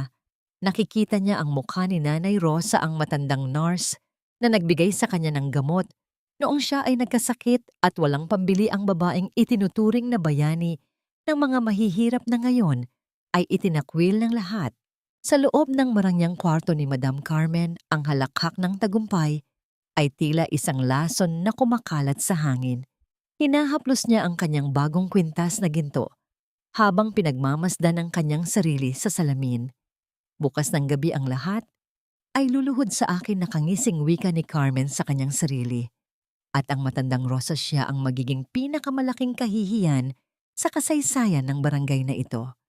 nakikita niya ang mukha ni Nanay Rosa, ang matandang nurse na nagbigay sa kanya ng gamot noong siya ay nagkasakit, at walang pambili ang babaeng itinuturing na bayani ng mga mahihirap na ngayon ay itinakwil ng lahat. Sa loob ng marangyang kwarto ni Madam Carmen, ang halakhak ng tagumpay ay tila isang lason na kumakalat sa hangin. Hinahaplos niya ang kanyang bagong kwintas na ginto habang pinagmamasdan ang kanyang sarili sa salamin. Bukas ng gabi ang lahat ay luluhod sa akin, nakangising wika ni Carmen sa kanyang sarili. At ang matandang Rosa, siya ang magiging pinakamalaking kahihiyan sa kasaysayan ng barangay na ito.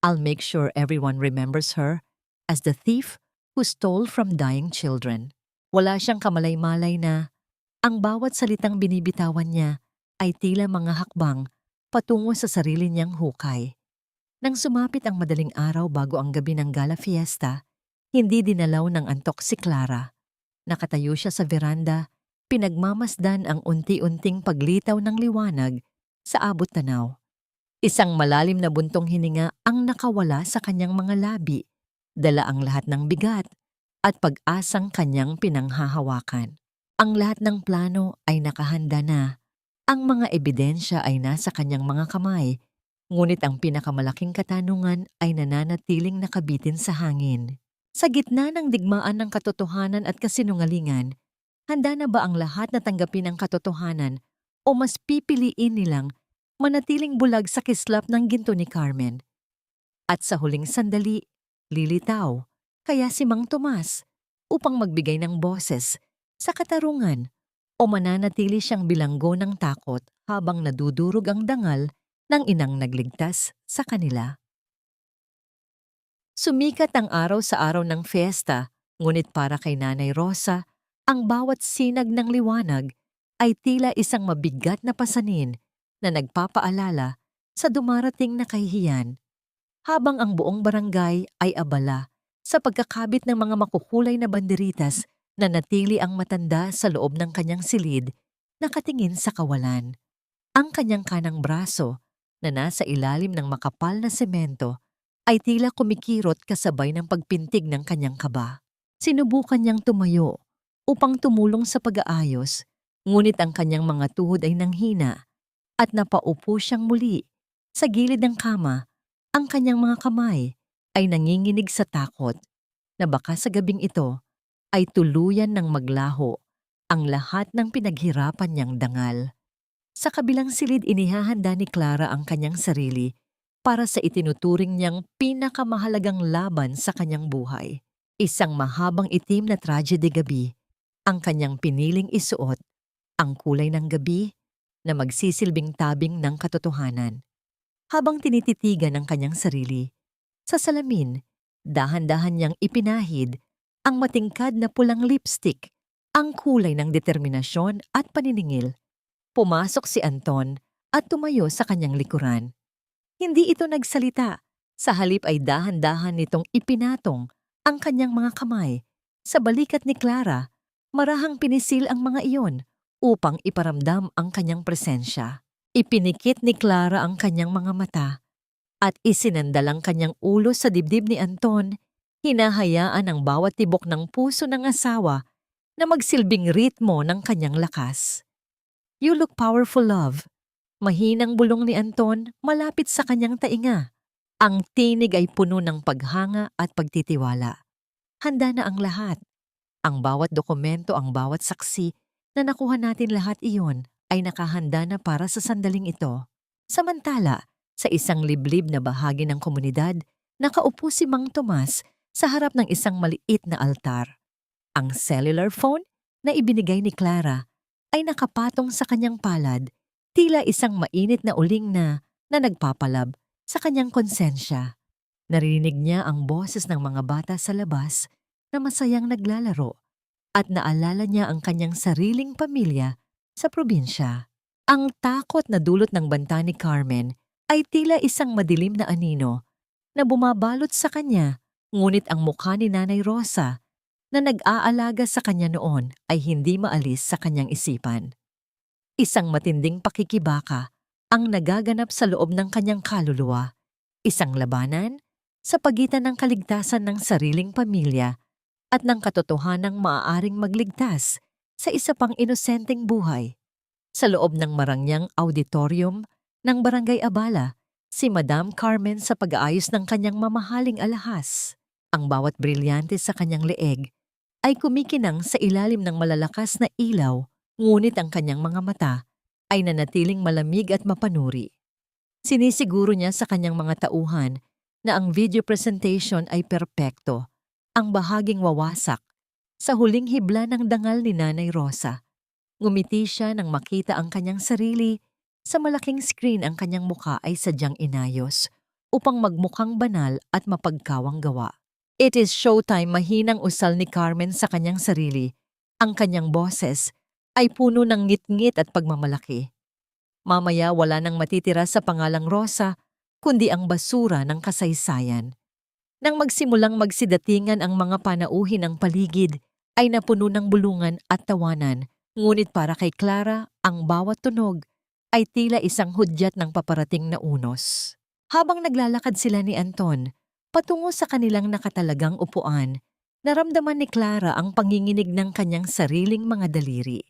I'll make sure everyone remembers her as the thief who stole from dying children. Wala siyang kamalay-malay na ang bawat salitang binibitawan niya ay tila mga hakbang patungo sa sarili niyang hukay. Nang sumapit ang madaling araw bago ang gabi ng gala fiesta, hindi dinalaw ng antok si Clara. Nakatayo siya sa veranda, pinagmamasdan ang unti-unting paglitaw ng liwanag sa abot tanaw. Isang malalim na buntong hininga ang nakawala sa kanyang mga labi, dala ang lahat ng bigat at pag-asang kanyang pinanghahawakan. Ang lahat ng plano ay nakahanda na. Ang mga ebidensya ay nasa kanyang mga kamay, ngunit ang pinakamalaking katanungan ay nananatiling nakabitin sa hangin. Sa gitna ng digmaan ng katotohanan at kasinungalingan, handa na ba ang lahat na tanggapin ang katotohanan o mas pipiliin nilang manatiling bulag sa kislap ng ginto ni Carmen? At sa huling sandali, lilitaw kaya si Mang Tomas upang magbigay ng boses sa katarungan o mananatili siyang bilanggo ng takot habang nadudurog ang dangal ng inang nagligtas sa kanila. Sumikat ang araw sa araw ng fiesta, ngunit para kay Nanay Rosa, ang bawat sinag ng liwanag ay tila isang mabigat na pasanin na nagpapaalala sa dumarating na kahihiyan. Habang ang buong barangay ay abala sa pagkakabit ng mga makukulay na banderitas, na natili ang matanda sa loob ng kanyang silid, nakatingin sa kawalan. Ang kanyang kanang braso, na nasa ilalim ng makapal na semento, ay tila kumikirot kasabay ng pagpintig ng kanyang kaba. Sinubukan niyang tumayo upang tumulong sa pag-aayos, ngunit ang kanyang mga tuhod ay nanghina at napaupo siyang muli sa gilid ng kama. Ang kanyang mga kamay ay nanginginig sa takot na baka sa gabing ito ay tuluyan ng maglaho ang lahat ng pinaghirapan niyang dangal. Sa kabilang silid, inihahanda ni Clara ang kanyang sarili para sa itinuturing niyang pinakamahalagang laban sa kanyang buhay. Isang mahabang itim na tragedy gabi, ang kanyang piniling isuot, ang kulay ng gabi na magsisilbing tabing ng katotohanan. Habang tinititigan ang kanyang sarili, sa salamin, dahan-dahan niyang ipinahid ang matingkad na pulang lipstick, ang kulay ng determinasyon at paniningil. Pumasok si Anton at tumayo sa kanyang likuran. Hindi ito nagsalita, sa halip ay dahan-dahan nitong ipinatong ang kanyang mga kamay sa balikat ni Clara. Marahang pinisil ang mga iyon upang iparamdam ang kanyang presensya. Ipinikit ni Clara ang kanyang mga mata at isinandal ang kanyang ulo sa dibdib ni Anton, hinahayaan ang bawat tibok ng puso ng asawa na magsilbing ritmo ng kanyang lakas. "You look powerful, love." Mahinang bulong ni Anton malapit sa kanyang tainga. Ang tinig ay puno ng paghanga at pagtitiwala. Handa na ang lahat. Ang bawat dokumento, ang bawat saksi na nakuha natin, lahat iyon ay nakahanda na para sa sandaling ito. Samantala, sa isang liblib na bahagi ng komunidad, nakaupo si Mang Tomas sa harap ng isang maliit na altar. Ang cellular phone na ibinigay ni Clara ay nakapatong sa kanyang palad, tila isang mainit na uling na nagpapalab sa kanyang konsensya. Narinig niya ang boses ng mga bata sa labas na masayang naglalaro at naalala niya ang kanyang sariling pamilya sa probinsya. Ang takot na dulot ng banta ni Carmen ay tila isang madilim na anino na bumabalot sa kanya, ngunit ang mukha ni Nanay Rosa na nag-aalaga sa kanya noon ay hindi maalis sa kanyang isipan. Isang matinding pakikibaka ang nagaganap sa loob ng kanyang kaluluwa, isang labanan sa pagitan ng kaligtasan ng sariling pamilya at ng katotohanang maaaring magligtas sa isa pang inosenteng buhay. Sa loob ng marangyang auditorium ng Barangay Abala, si Madam Carmen sa pag-aayos ng kanyang mamahaling alahas. Ang bawat brilyante sa kanyang leeg ay kumikinang sa ilalim ng malalakas na ilaw, ngunit ang kanyang mga mata ay nanatiling malamig at mapanuri. Sinisiguro niya sa kanyang mga tauhan na ang video presentation ay perpekto, ang bahaging wawasak. Sa huling hibla ng dangal ni Nanay Rosa, ngumiti siya nang makita ang kanyang sarili. Sa malaking screen ang kanyang mukha ay sadyang inayos upang magmukhang banal at mapagkawang gawa. "It is showtime," mahinang usal ni Carmen sa kanyang sarili. Ang kanyang boses ay puno ng ngit-ngit at pagmamalaki. Mamaya wala nang matitira sa pangalang Rosa, kundi ang basura ng kasaysayan. Nang magsimulang magsidatingan ang mga panauhin ng paligid, ay napuno ng bulungan at tawanan, ngunit para kay Clara, ang bawat tunog ay tila isang hudyat ng paparating na unos. Habang naglalakad sila ni Anton patungo sa kanilang nakatalagang upuan, naramdaman ni Clara ang panginginig ng kanyang sariling mga daliri.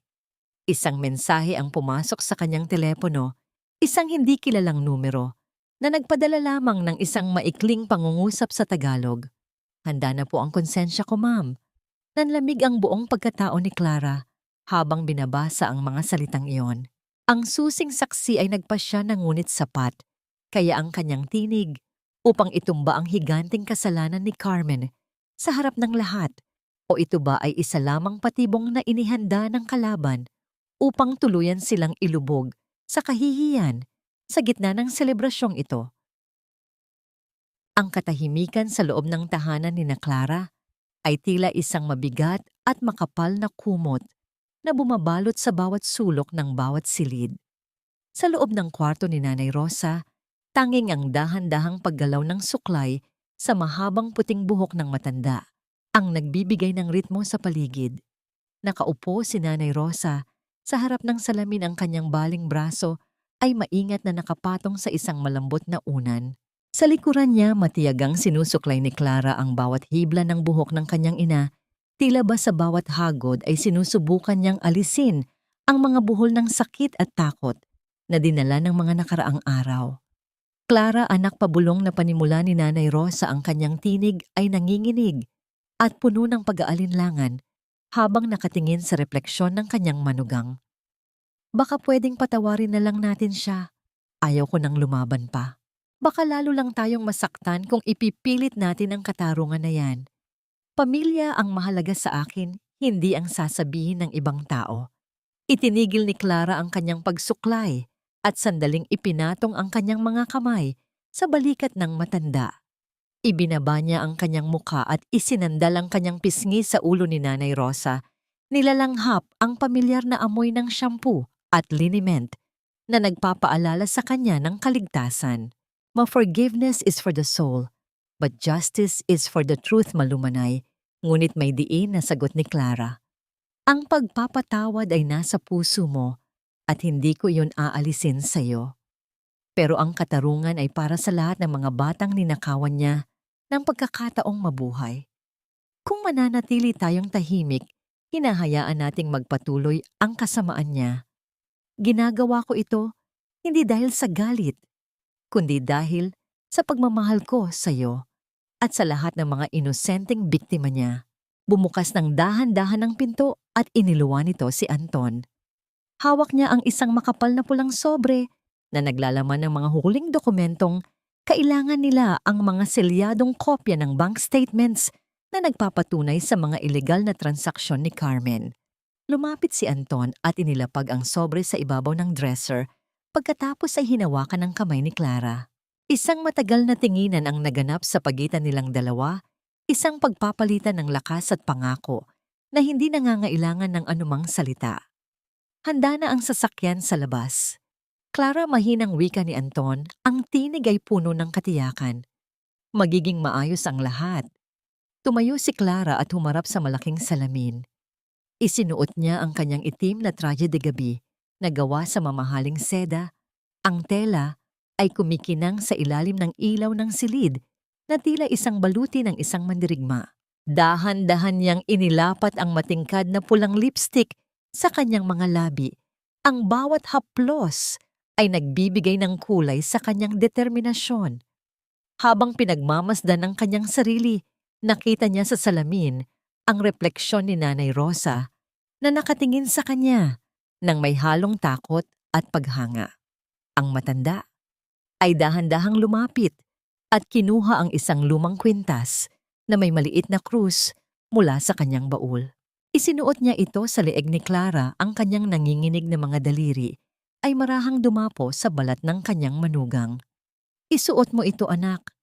Isang mensahe ang pumasok sa kanyang telepono, isang hindi kilalang numero, na nagpadala lamang ng isang maikling pangungusap sa Tagalog. "Handa na po ang konsensya ko, ma'am." Nanlamig ang buong pagkatao ni Clara habang binabasa ang mga salitang iyon. Ang susing saksi ay nagpasya na ngunit sapat, kaya ang kanyang tinig upang itumba ang higanting kasalanan ni Carmen sa harap ng lahat, o ito ba ay isa lamang patibong na inihanda ng kalaban upang tuluyan silang ilubog sa kahihiyan sa gitna ng selebrasyong ito. Ang katahimikan sa loob ng tahanan ni Clara ay tila isang mabigat at makapal na kumot na bumabalot sa bawat sulok ng bawat silid. Sa loob ng kwarto ni Nanay Rosa, tanging ang dahan-dahang paggalaw ng suklay sa mahabang puting buhok ng matanda ang nagbibigay ng ritmo sa paligid. Nakaupo si Nanay Rosa sa harap ng salamin, ang kanyang baling braso ay maingat na nakapatong sa isang malambot na unan. Sa likuran niya, matiyagang sinusuklay ni Clara ang bawat hibla ng buhok ng kanyang ina, tila ba sa bawat hagod ay sinusubukan niyang alisin ang mga buhol ng sakit at takot na dinala ng mga nakaraang araw. Clara, anak pabulong na panimula ni Nanay Rosa, ang kanyang tinig ay nanginginig at puno ng pag-aalinlangan habang nakatingin sa refleksyon ng kanyang manugang. "Baka pwedeng patawarin na lang natin siya. Ayaw ko nang lumaban pa. Baka lalo lang tayong masaktan kung ipipilit natin ang katarungan na yan. Pamilya ang mahalaga sa akin, hindi ang sasabihin ng ibang tao." Itinigil ni Clara ang kanyang pagsuklay at sandaling ipinatong ang kanyang mga kamay sa balikat ng matanda. Ibinaba niya ang kanyang mukha at isinandal ang kanyang pisngi sa ulo ni Nanay Rosa. Nilalanghap ang pamilyar na amoy ng shampoo at liniment na nagpapaalala sa kanya ng kaligtasan. "Ma-forgiveness is for the soul, but justice is for the truth," malumanay, ngunit may diin na sagot ni Clara. "Ang pagpapatawad ay nasa puso mo, at hindi ko iyon aalisin sa'yo. Pero ang katarungan ay para sa lahat ng mga batang ninakawan niya ng pagkakataong mabuhay. Kung mananatili tayong tahimik, hinahayaan nating magpatuloy ang kasamaan niya. Ginagawa ko ito hindi dahil sa galit, kundi dahil sa pagmamahal ko sa iyo at sa lahat ng mga inosenteng biktima niya. Bumukas ng dahan-dahan ang pinto at iniluwan nito si Anton. Hawak niya ang isang makapal na pulang sobre na naglalaman ng mga huling dokumentong kailangan nila ang mga selyadong kopya ng bank statements na nagpapatunay sa mga ilegal na transaksyon ni Carmen. Lumapit si Anton at inilapag ang sobre sa ibabaw ng dresser pagkatapos ay hinawakan ng kamay ni Clara. Isang matagal na tinginan ang naganap sa pagitan nilang dalawa, isang pagpapalitan ng lakas at pangako na hindi nangangailangan ng anumang salita. Handa na ang sasakyan sa labas. Clara, mahinang wika ni Anton, ang tinig ay puno ng katiyakan. Magiging maayos ang lahat. Tumayo si Clara at humarap sa malaking salamin. Isinuot niya ang kanyang itim na traje de gabi na gawa sa mamahaling seda. Ang tela ay kumikinang sa ilalim ng ilaw ng silid na tila isang baluti ng isang mandirigma. Dahan-dahan niyang inilapat ang matingkad na pulang lipstick sa kanyang mga labi. Ang bawat haplos ay nagbibigay ng kulay sa kanyang determinasyon. Habang pinagmamasdan ang kanyang sarili, nakita niya sa salamin ang refleksyon ni Nanay Rosa na nakatingin sa kanya nang may halong takot at paghanga. Ang matanda ay dahan-dahang lumapit at kinuha ang isang lumang kwintas na may maliit na krus mula sa kanyang baul. Isinuot niya ito sa leeg ni Clara. Ang kanyang nanginginig na mga daliri ay marahang dumapo sa balat ng kanyang manugang. Isuot mo ito, anak.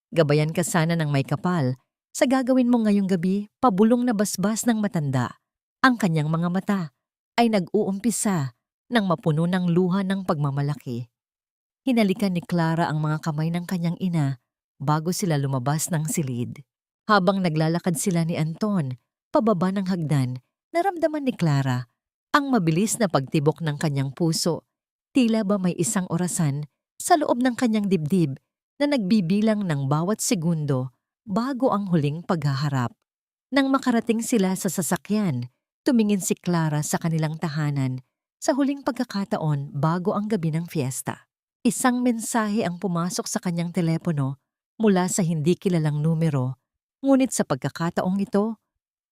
Gabayan ka sana ng may kapal sa gagawin mo ngayong gabi. Pabulong na basbas ng matanda. Ang kanyang mga mata ay nag-uumpisa nang mapuno ng luha ng pagmamalaki. Hinalikan ni Clara ang mga kamay ng kanyang ina bago sila lumabas ng silid. Habang naglalakad sila ni Anton pababa ng hagdan, naramdaman ni Clara ang mabilis na pagtibok ng kanyang puso. Tila ba may isang orasan sa loob ng kanyang dibdib na nagbibilang ng bawat segundo bago ang huling paghaharap. Nang makarating sila sa sasakyan, tumingin si Clara sa kanilang tahanan sa huling pagkakataon bago ang gabi ng fiesta. Isang mensahe ang pumasok sa kanyang telepono mula sa hindi kilalang numero, ngunit sa pagkakataong ito,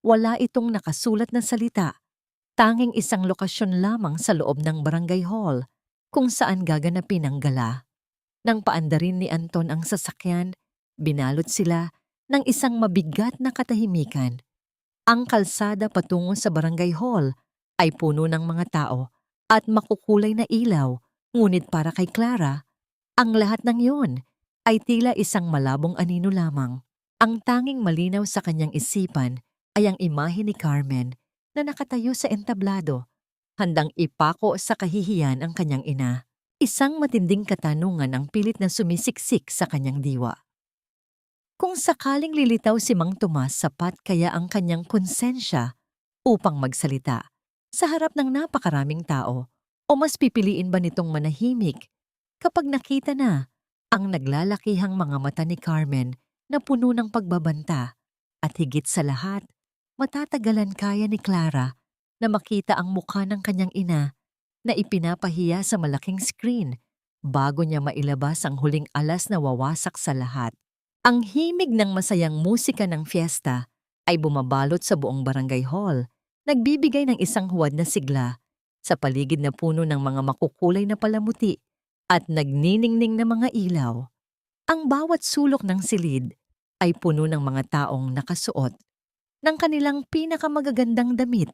wala itong nakasulat na salita. Tanging isang lokasyon lamang sa loob ng barangay hall kung saan gaganapin ang gala. Nang paandarin ni Anton ang sasakyan, binalot sila ng isang mabigat na katahimikan. Ang kalsada patungo sa barangay hall ay puno ng mga tao at makukulay na ilaw, ngunit para kay Clara, ang lahat ng yon ay tila isang malabong anino lamang. Ang tanging malinaw sa kanyang isipan ay ang imahe ni Carmen na nakatayo sa entablado, handang ipako sa kahihiyan ang kanyang ina. Isang matinding katanungan ang pilit na sumisiksik sa kanyang diwa. Kung sakaling lilitaw si Mang Tomas, sapat kaya ang kanyang konsensya upang magsalita sa harap ng napakaraming tao, o mas pipiliin ba nitong manahimik kapag nakita na ang naglalakihang mga mata ni Carmen na puno ng pagbabanta, at higit sa lahat, matatagalan kaya ni Clara na makita ang mukha ng kanyang ina na ipinapahiya sa malaking screen bago niya mailabas ang huling alas na wawasak sa lahat. Ang himig ng masayang musika ng fiesta ay bumabalot sa buong barangay hall, nagbibigay ng isang huwad na sigla sa paligid na puno ng mga makukulay na palamuti at nagniningning na mga ilaw. Ang bawat sulok ng silid ay puno ng mga taong nakasuot ng kanilang pinakamagagandang damit,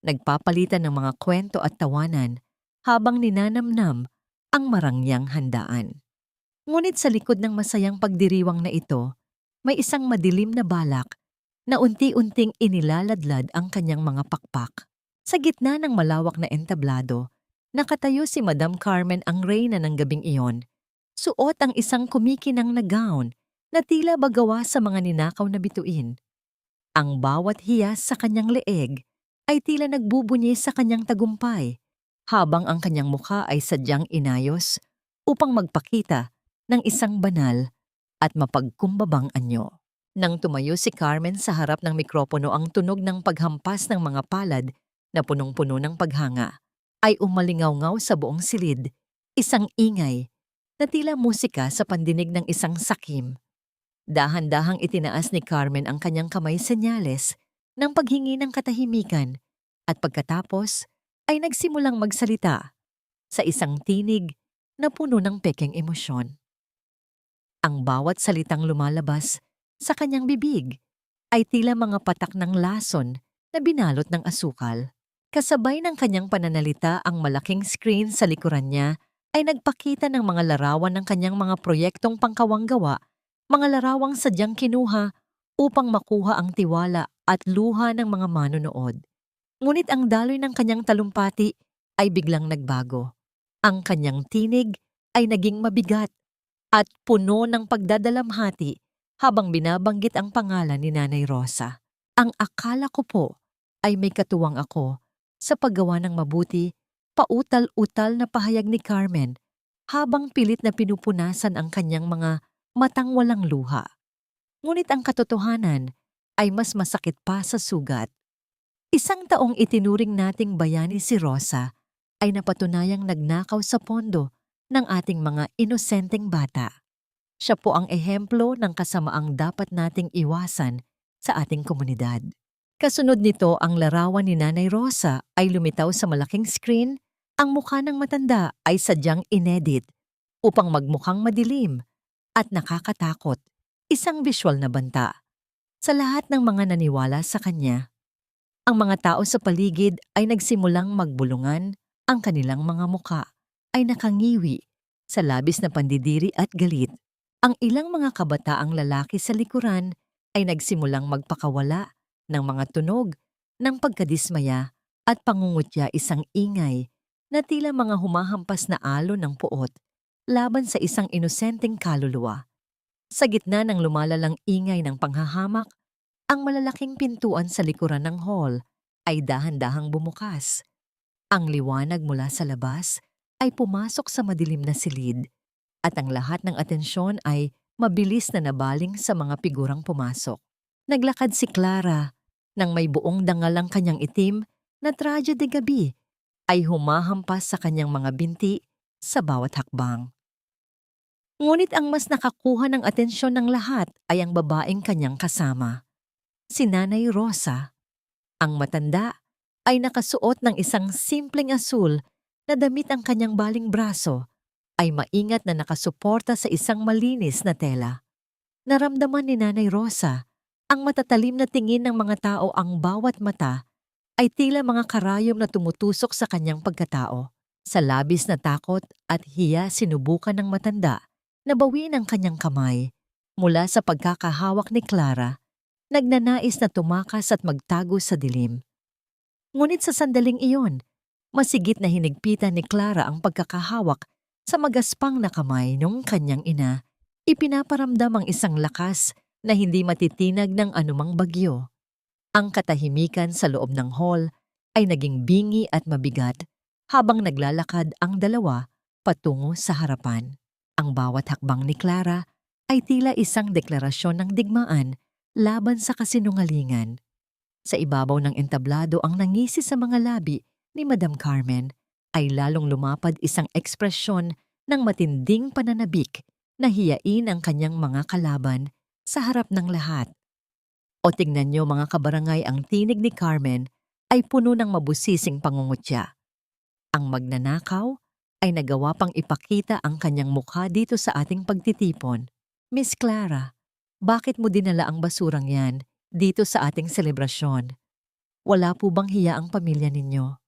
nagpapalitan ng mga kwento at tawanan habang ninanamnam ang marangyang handaan. Ngunit sa likod ng masayang pagdiriwang na ito, may isang madilim na balak na unti-unting inilaladlad ang kanyang mga pakpak. Sa gitna ng malawak na entablado, nakatayo si Madam Carmen, ang reyna ng gabing iyon. Suot ang isang kumikinang na gown na tila ba gawa sa mga ninakaw na bituin. Ang bawat hiyas sa kanyang leeg ay tila nagbubunyi sa kanyang tagumpay. habang ang kanyang mukha ay sadyang inayos upang magpakita ng isang banal at mapagkumbabang anyo. Nang tumayo si Carmen sa harap ng mikropono, ang tunog ng paghampas ng mga palad na punong-puno ng paghanga ay umalingaw-ngaw sa buong silid, isang ingay na tila musika sa pandinig ng isang sakim. Dahan-dahang itinaas ni Carmen ang kanyang kamay senyales ng paghingi ng katahimikan at pagkatapos ay nagsimulang magsalita sa isang tinig na puno ng pekeng emosyon. Ang bawat salitang lumalabas sa kanyang bibig ay tila mga patak ng lason na binalot ng asukal. Kasabay ng kanyang pananalita, ang malaking screen sa likuran niya ay nagpakita ng mga larawan ng kanyang mga proyektong pangkawanggawa, mga larawang sadyang kinuha upang makuha ang tiwala at luha ng mga manonood. Ngunit ang daloy ng kanyang talumpati ay biglang nagbago. Ang kanyang tinig ay naging mabigat at puno ng pagdadalamhati habang binabanggit ang pangalan ni Nanay Rosa. Ang akala ko po ay may katuwang ako sa paggawa ng mabuti, pautal-utal na pahayag ni Carmen habang pilit na pinupunasan ang kanyang mga matang walang luha. Ngunit ang katotohanan ay mas masakit pa sa sugat. Isang taong itinuring nating bayani si Rosa ay napatunayang nagnakaw sa pondo ng ating mga inosenteng bata. Siya po ang ehemplo ng kasamaang dapat nating iwasan sa ating komunidad. Kasunod nito, ang larawan ni Nanay Rosa ay lumitaw sa malaking screen. Ang mukha ng matanda ay sadyang inedit upang magmukhang madilim at nakakatakot, isang visual na banta sa lahat ng mga naniwala sa kanya. Ang mga tao sa paligid ay nagsimulang magbulungan, ang kanilang mga muka ay nakangiwi sa labis na pandidiri at galit. Ang ilang mga kabataang lalaki sa likuran ay nagsimulang magpakawala ng mga tunog ng pagkadismaya at pangungutya, isang ingay na tila mga humahampas na alon ng puot laban sa isang inosenteng kaluluwa. Sa gitna ng lumalalang ingay ng panghahamak, ang malalaking pintuan sa likuran ng hall ay dahan-dahang bumukas. Ang liwanag mula sa labas ay pumasok sa madilim na silid at ang lahat ng atensyon ay mabilis na nabaling sa mga figurang pumasok. Naglakad si Clara nang may buong dangal ang kanyang itim na tragedy de gabi ay humahampas sa kanyang mga binti sa bawat hakbang. Ngunit ang mas nakakuha ng atensyon ng lahat ay ang babaeng kanyang kasama, si Nanay Rosa. Ang matanda ay nakasuot ng isang simpleng asul na damit, ang kanyang baling braso ay maingat na nakasuporta sa isang malinis na tela. Naramdaman ni Nanay Rosa ang matatalim na tingin ng mga tao, ang bawat mata ay tila mga karayom na tumutusok sa kanyang pagkatao. Sa labis na takot at hiya, sinubukan ng matanda na bawiin ang kanyang kamay mula sa pagkakahawak ni Clara, nagnanais na tumakas at magtago sa dilim. Ngunit sa sandaling iyon, masigit na hinigpitan ni Clara ang pagkakahawak sa magaspang na kamay ng kanyang ina. Ipinaparamdam ang isang lakas na hindi matitinag ng anumang bagyo. Ang katahimikan sa loob ng hall ay naging bingi at mabigat habang naglalakad ang dalawa patungo sa harapan. Ang bawat hakbang ni Clara ay tila isang deklarasyon ng digmaan laban sa kasinungalingan. Sa ibabaw ng entablado, ang nangisi sa mga labi ni Madam Carmen ay lalong lumapad, isang ekspresyon ng matinding pananabik na hiyain ang kanyang mga kalaban sa harap ng lahat. O tingnan niyo mga kabarangay, ang tinig ni Carmen ay puno ng mabusising pangungutya. Ang magnanakaw ay nagawa pang ipakita ang kanyang mukha dito sa ating pagtitipon. Miss Clara, bakit mo dinala ang basurang yan dito sa ating selebrasyon? Wala po bang hiya ang pamilya ninyo?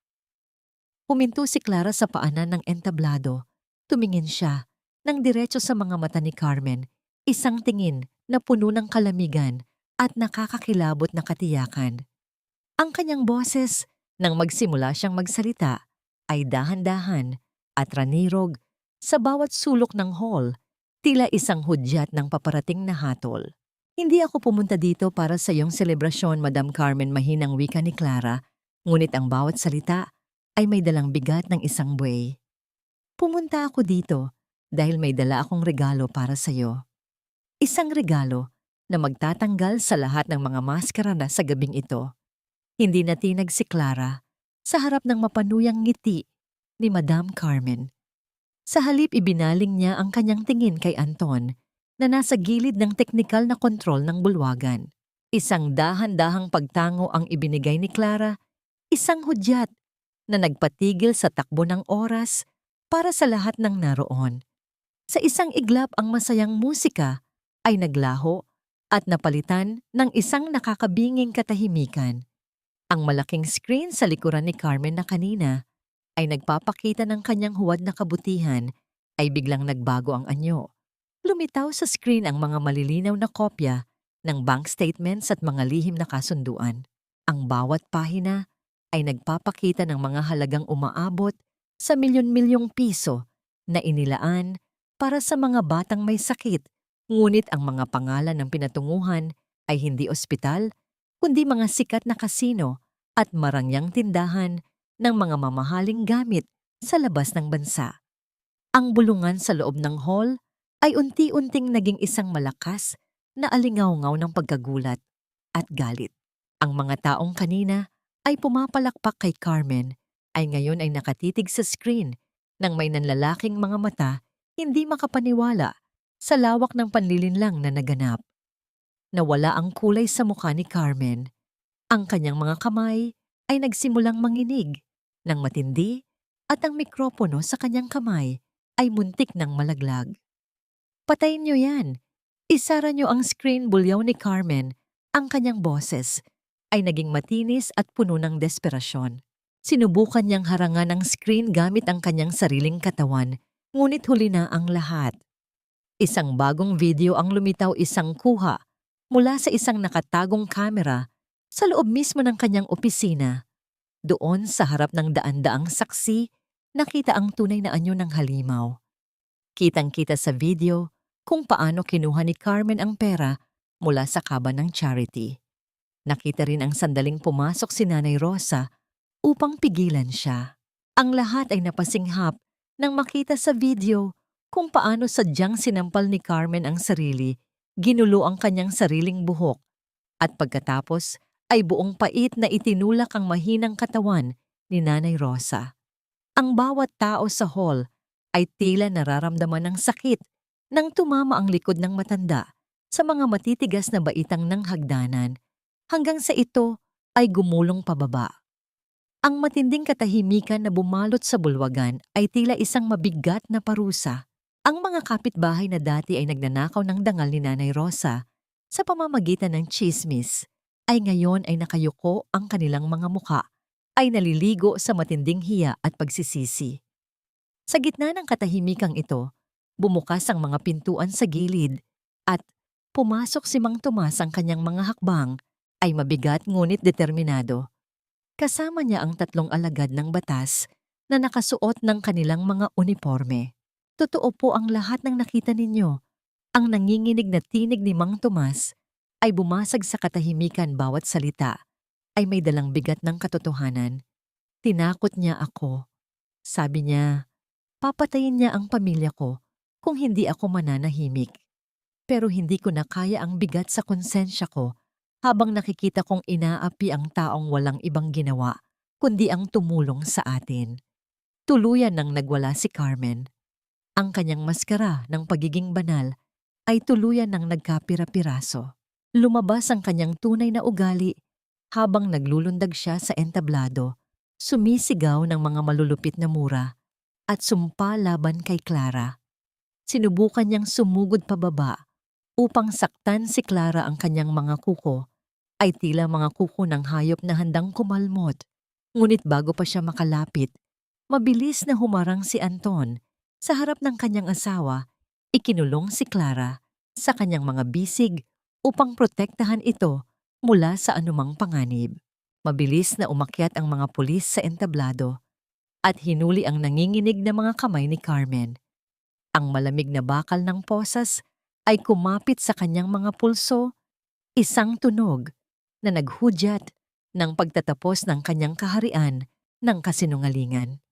Huminto si Clara sa paanan ng entablado. Tumingin siya nang diretso sa mga mata ni Carmen, isang tingin na puno ng kalamigan at nakakakilabot na katiyakan. Ang kanyang boses, nang magsimula siyang magsalita, ay dahan-dahan at ranirog sa bawat sulok ng hall, tila isang hudyat ng paparating na hatol. Hindi ako pumunta dito para sa iyong selebrasyon, Madam Carmen, mahinang wika ni Clara, ngunit ang bawat salita ay may dalang bigat ng isang buway. Pumunta ako dito dahil may dala akong regalo para sa'yo. Isang regalo na magtatanggal sa lahat ng mga maskara na sa gabing ito. Hindi natinag si Clara sa harap ng mapanuyang ngiti ni Madam Carmen. Sa halip ibinaling niya ang kanyang tingin kay Anton na nasa gilid ng teknikal na kontrol ng bulwagan. Isang dahan-dahang pagtango ang ibinigay ni Clara, isang hudyat na nagpatigil sa takbo ng oras para sa lahat ng naroon. Sa isang iglap ang masayang musika ay naglaho at napalitan ng isang nakakabinging katahimikan. Ang malaking screen sa likuran ni Carmen na kanina ay nagpapakita ng kanyang huwad na kabutihan ay biglang nagbago ang anyo. Lumitaw sa screen ang mga malilinaw na kopya ng bank statements at mga lihim na kasunduan. Ang bawat pahina ay nagpapakita ng mga halagang umaabot sa milyon-milyong piso na inilaan para sa mga batang may sakit, ngunit ang mga pangalan ng pinatunguhan ay hindi ospital, kundi mga sikat na kasino at marangyang tindahan ng mga mamahaling gamit sa labas ng bansa. Ang bulungan sa loob ng hall ay unti-unting naging isang malakas na alingawngaw ng pagkagulat at galit. Ang mga taong kanina ay pumapalakpak kay Carmen ay ngayon ay nakatitig sa screen nang may nanlalaking mga mata hindi makapaniwala sa lawak ng panlilinlang na naganap. Nawala ang kulay sa mukha ni Carmen. Ang kanyang mga kamay ay nagsimulang manginig ng matindi at ang mikropono sa kanyang kamay ay muntik ng malaglag. "Patayin niyo yan! Isara niyo ang screen," bulyaw ni Carmen. Ang kanyang boses ay naging matinis at puno ng desperasyon. Sinubukan niyang harangan ang screen gamit ang kanyang sariling katawan, ngunit huli na ang lahat. Isang bagong video ang lumitaw, isang kuha mula sa isang nakatagong kamera sa loob mismo ng kanyang opisina. Doon sa harap ng daan-daang saksi, nakita ang tunay na anyo ng halimaw. Kitang-kita sa video kung paano kinuha ni Carmen ang pera mula sa kaban ng charity. Nakita rin ang sandaling pumasok si Nanay Rosa upang pigilan siya. Ang lahat ay napasinghap nang makita sa video kung paano sadyang sinampal ni Carmen ang sarili, ginulo ang kanyang sariling buhok, at pagkatapos ay buong pait na itinulak ang mahinang katawan ni Nanay Rosa. Ang bawat tao sa hall ay tila nararamdaman ng sakit nang tumama ang likod ng matanda sa mga matitigas na baitang ng hagdanan, hanggang sa ito ay gumulong pababa. Ang matinding katahimikan na bumalot sa bulwagan ay tila isang mabigat na parusa. Ang mga kapitbahay na dati ay nagnanakaw ng dangal ni Nanay Rosa sa pamamagitan ng tsismis, ay ngayon ay nakayuko, ang kanilang mga muka ay naliligo sa matinding hiya at pagsisisi. Sa gitna ng katahimikang ito, bumukas ang mga pintuan sa gilid at pumasok si Mang Tomas. Ang kanyang mga hakbang ay mabigat ngunit determinado. Kasama niya ang 3 alagad ng batas na nakasuot ng kanilang mga uniforme. "Totoo po ang lahat ng nakita ninyo." Ang nanginginig na tinig ni Mang Tomas ay bumasag sa katahimikan. Bawat salita ay may dalang bigat ng katotohanan. "Tinakot niya ako. Sabi niya, papatayin niya ang pamilya ko kung hindi ako mananahimik. Pero hindi ko na kaya ang bigat sa konsensya ko habang nakikita kong inaapi ang taong walang ibang ginawa kundi ang tumulong sa atin." Tuluyan nang nagwala si Carmen. Ang kanyang maskara ng pagiging banal ay tuluyan nang nagkapira-piraso. Lumabas ang kanyang tunay na ugali habang naglulundag siya sa entablado, sumisigaw ng mga malulupit na mura at sumpa laban kay Clara. Sinubukan niyang sumugod pababa upang saktan si Clara. Ang kanyang mga kuko ay tila mga kuko ng hayop na handang kumalmot. Ngunit bago pa siya makalapit, mabilis na humarang si Anton. Sa harap ng kanyang asawa, ikinulong si Clara sa kanyang mga bisig upang protektahan ito mula sa anumang panganib. Mabilis na umakyat ang mga pulis sa entablado at hinuli ang nanginginig na mga kamay ni Carmen. Ang malamig na bakal ng posas ay kumapit sa kanyang mga pulso, isang tunog na naghudyat ng pagtatapos ng kanyang kaharian ng kasinungalingan.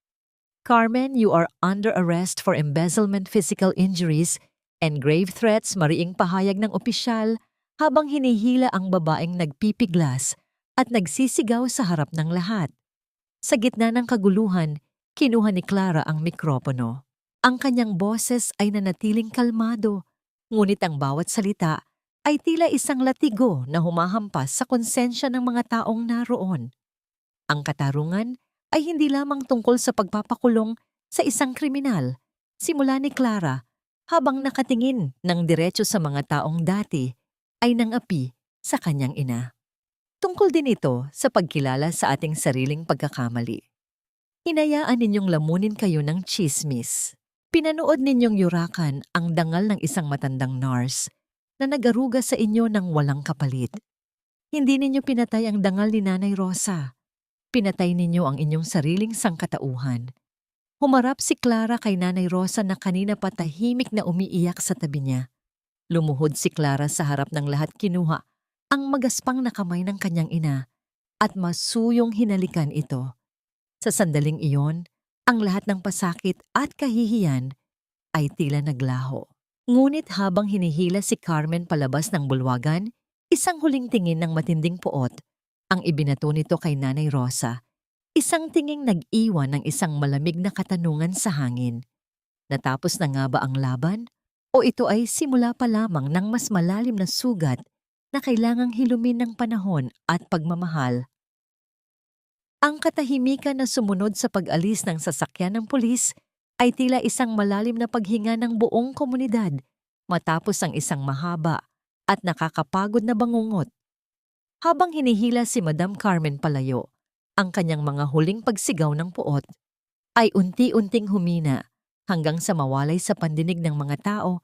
Carmen, you are under arrest for embezzlement, physical injuries, and grave threats, mariing pahayag ng opisyal habang hinihila ang babaeng nagpipiglas at nagsisigaw sa harap ng lahat. Sa gitna ng kaguluhan, kinuha ni Clara ang mikropono. Ang kanyang boses ay nanatiling kalmado, ngunit ang bawat salita ay tila isang latigo na humahampas sa konsensya ng mga taong naroon. Ang katarungan ay hindi lamang tungkol sa pagpapakulong sa isang kriminal, simula ni Clara habang nakatingin ng diretso sa mga taong dati ay nangapi sa kanyang ina. Tungkol din ito sa pagkilala sa ating sariling pagkakamali. Hinayaan ninyong lamunin kayo ng tsismis. Pinanood ninyong yurakan ang dangal ng isang matandang nurse na nagaruga sa inyo ng walang kapalit. Hindi ninyo pinatay ang dangal ni Nanay Rosa. Pinatay ninyo ang inyong sariling sangkatauhan. Humarap si Clara kay Nanay Rosa na kanina pa tahimik na umiiyak sa tabi niya. Lumuhod si Clara sa harap ng lahat, kinuha ang magaspang na kamay ng kanyang ina at masuyong hinalikan ito. Sa sandaling iyon, ang lahat ng pasakit at kahihiyan ay tila naglaho. Ngunit habang hinihila si Carmen palabas ng bulwagan, isang huling tingin ng matinding puot ang ibinato nito kay Nanay Rosa. Isang tinging nag-iwan ng isang malamig na katanungan sa hangin. Natapos na nga ba ang laban? O ito ay simula pa lamang ng mas malalim na sugat na kailangang hilumin ng panahon at pagmamahal? Ang katahimikan na sumunod sa pag-alis ng sasakyan ng pulis ay tila isang malalim na paghinga ng buong komunidad matapos ang isang mahaba at nakakapagod na bangungot. Habang hinihila si Madam Carmen palayo, ang kanyang mga huling pagsigaw ng puot ay unti-unting humina hanggang sa mawalay sa pandinig ng mga tao.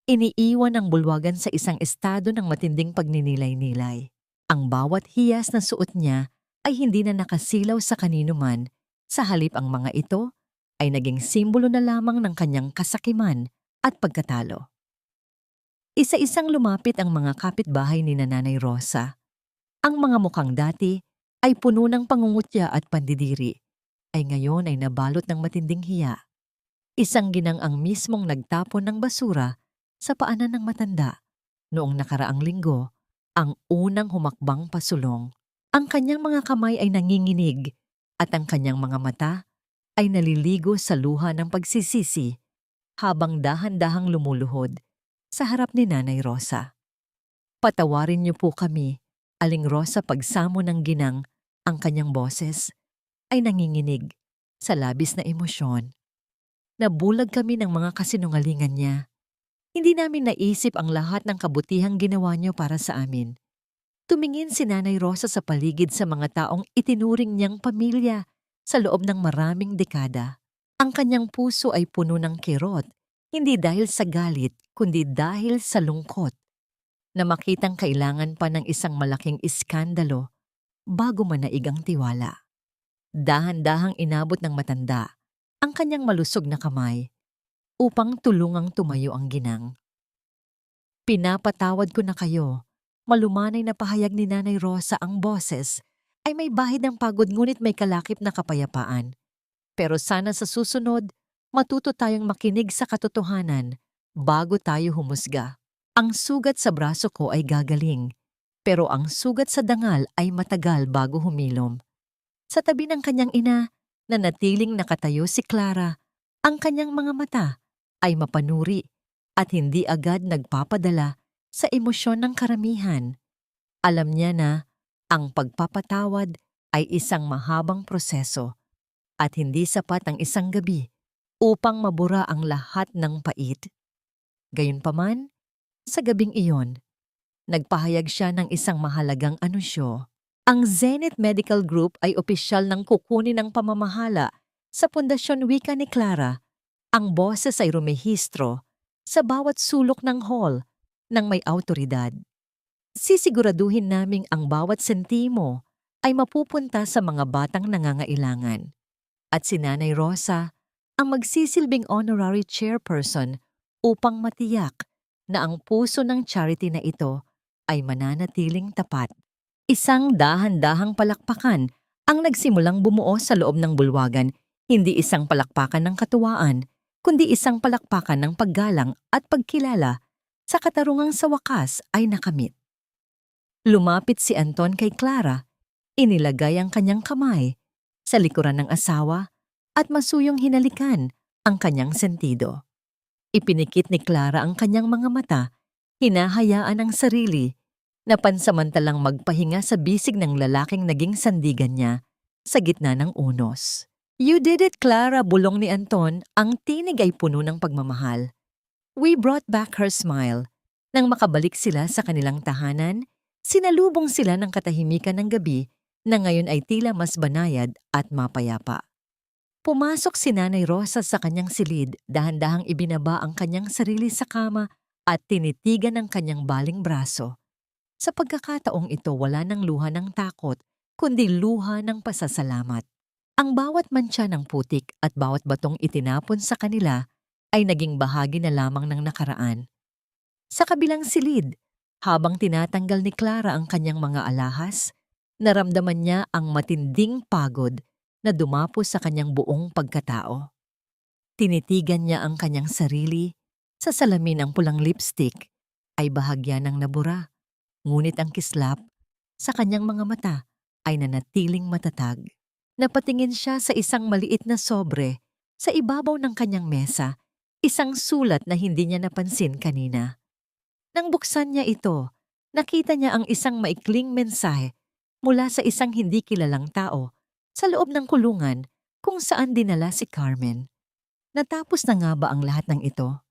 Iniiwan ang bulwagan sa isang estado ng matinding pagninilay-nilay. Ang bawat hiyas na suot niya ay hindi na nakasilaw sa kanino man, sa halip ang mga ito ay naging simbolo na lamang ng kanyang kasakiman at pagkatalo. Isa-isang lumapit ang mga kapitbahay ni Nanay Rosa. Ang mga mukhang dati ay puno ng pangungutya at pandidiri, ay ngayon ay nabalot ng matinding hiya. Isang ginang ang mismong nagtapon ng basura sa paanan ng matanda noong nakaraang linggo, ang unang humakbang pasulong. Ang kanyang mga kamay ay nanginginig at ang kanyang mga mata ay naliligo sa luha ng pagsisisi habang dahan-dahang lumuluhod sa harap ni Nanay Rosa. Patawarin niyo po kami, Aling Rosa, pagsamo ng ginang, ang kanyang boses ay nanginginig sa labis na emosyon. Nabulag kami ng mga kasinungalingan niya. Hindi namin naisip ang lahat ng kabutihang ginawa niyo para sa amin. Tumingin si Nanay Rosa sa paligid sa mga taong itinuring niyang pamilya sa loob ng maraming dekada. Ang kanyang puso ay puno ng kirot, hindi dahil sa galit, kundi dahil sa lungkot, na makitang kailangan pa ng isang malaking iskandalo bago manaig ang tiwala. Dahan-dahang inabot ng matanda ang kanyang malusog na kamay upang tulungang tumayo ang ginang. Pinapatawad ko na kayo. Malumanay na pahayag ni Nanay Rosa, ang boses ay may bahid ng pagod ngunit may kalakip na kapayapaan. Pero sana sa susunod, matuto tayong makinig sa katotohanan bago tayo humusga. Ang sugat sa braso ko ay gagaling, pero ang sugat sa dangal ay matagal bago humilom. Sa tabi ng kanyang ina, nanatiling nakatayo si Clara. Ang kanyang mga mata ay mapanuri at hindi agad nagpapadala sa emosyon ng karamihan. Alam niya na ang pagpapatawad ay isang mahabang proseso at hindi sapat ang isang gabi upang mabura ang lahat ng pait. Gayunpaman, sa gabing iyon, nagpahayag siya ng isang mahalagang anunsyo. Ang Zenith Medical Group ay opisyal ng kukunin ng pamamahala sa Pundasyon Wika ni Clara. Ang boses ay rumehistro sa bawat sulok ng hall ng may awtoridad. Sisiguraduhin naming ang bawat sentimo ay mapupunta sa mga batang nangangailangan. At si Nanay Rosa ang magsisilbing honorary chairperson upang matiyak na ang puso ng charity na ito ay mananatiling tapat. Isang dahan-dahang palakpakan Ang nagsimulang bumuo sa loob ng bulwagan, hindi isang palakpakan ng katuwaan, kundi isang palakpakan ng paggalang at pagkilala sa katarungang sa wakas ay nakamit. Lumapit si Anton kay Clara, inilagay ang kanyang kamay sa likuran ng asawa at masuyong hinalikan ang kanyang sentido. Ipinikit ni Clara ang kanyang mga mata, hinahayaan ang sarili na pansamantalang magpahinga sa bisig ng lalaking naging sandigan niya sa gitna ng unos. "You did it, Clara," bulong ni Anton, ang tinig ay puno ng pagmamahal. We brought back her smile. Nang makabalik sila sa kanilang tahanan, sinalubong sila ng katahimikan ng gabi na ngayon ay tila mas banayad at mapayapa. Pumasok si Nanay Rosa sa kanyang silid, dahan-dahang ibinaba ang kanyang sarili sa kama at tinitigan ang kanyang baling braso. Sa pagkakataong ito, wala ng luha ng takot, kundi luha ng pasasalamat. Ang bawat mantsa ng putik at bawat batong itinapon sa kanila ay naging bahagi na lamang ng nakaraan. Sa kabilang silid, habang tinatanggal ni Clara ang kanyang mga alahas, naramdaman niya ang matinding pagod na dumapo sa kanyang buong pagkatao. Tinitigan niya ang kanyang sarili, sa salamin ang pulang lipstick ay bahagya ng nabura, ngunit ang kislap sa kanyang mga mata ay nanatiling matatag. Napatingin siya sa isang maliit na sobre sa ibabaw ng kanyang mesa, isang sulat na hindi niya napansin kanina. Nang buksan niya ito, nakita niya ang isang maikling mensahe mula sa isang hindi kilalang tao sa loob ng kulungan kung saan dinala si Carmen. Natapos na nga ba ang lahat ng ito?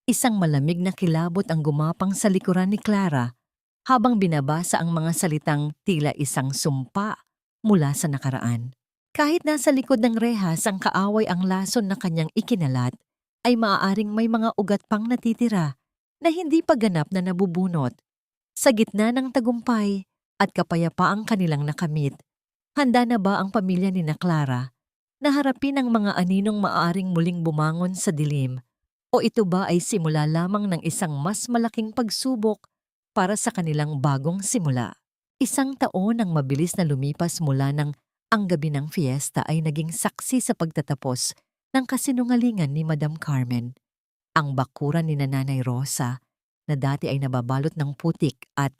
Isang malamig na kilabot ang gumapang sa likuran ni Clara habang binabasa ang mga salitang tila isang sumpa mula sa nakaraan. Kahit nasa likod ng rehas ang kaaway ang lason na kanyang ikinalat, ay maaaring may mga ugat pang natitira na hindi pa ganap na nabubunot. Sa gitna ng tagumpay at kapayapaang kanilang nakamit, handa na ba ang pamilya ni na Clara na harapin ang mga aninong maaaring muling bumangon sa dilim? O ito ba ay simula lamang ng isang mas malaking pagsubok para sa kanilang bagong simula? Isang taon ang mabilis na lumipas mula nang ang gabi ng fiesta ay naging saksi sa pagtatapos ng kasinungalingan ni Madam Carmen. Ang bakuran ni Nanay Rosa na dati ay nababalot ng putik at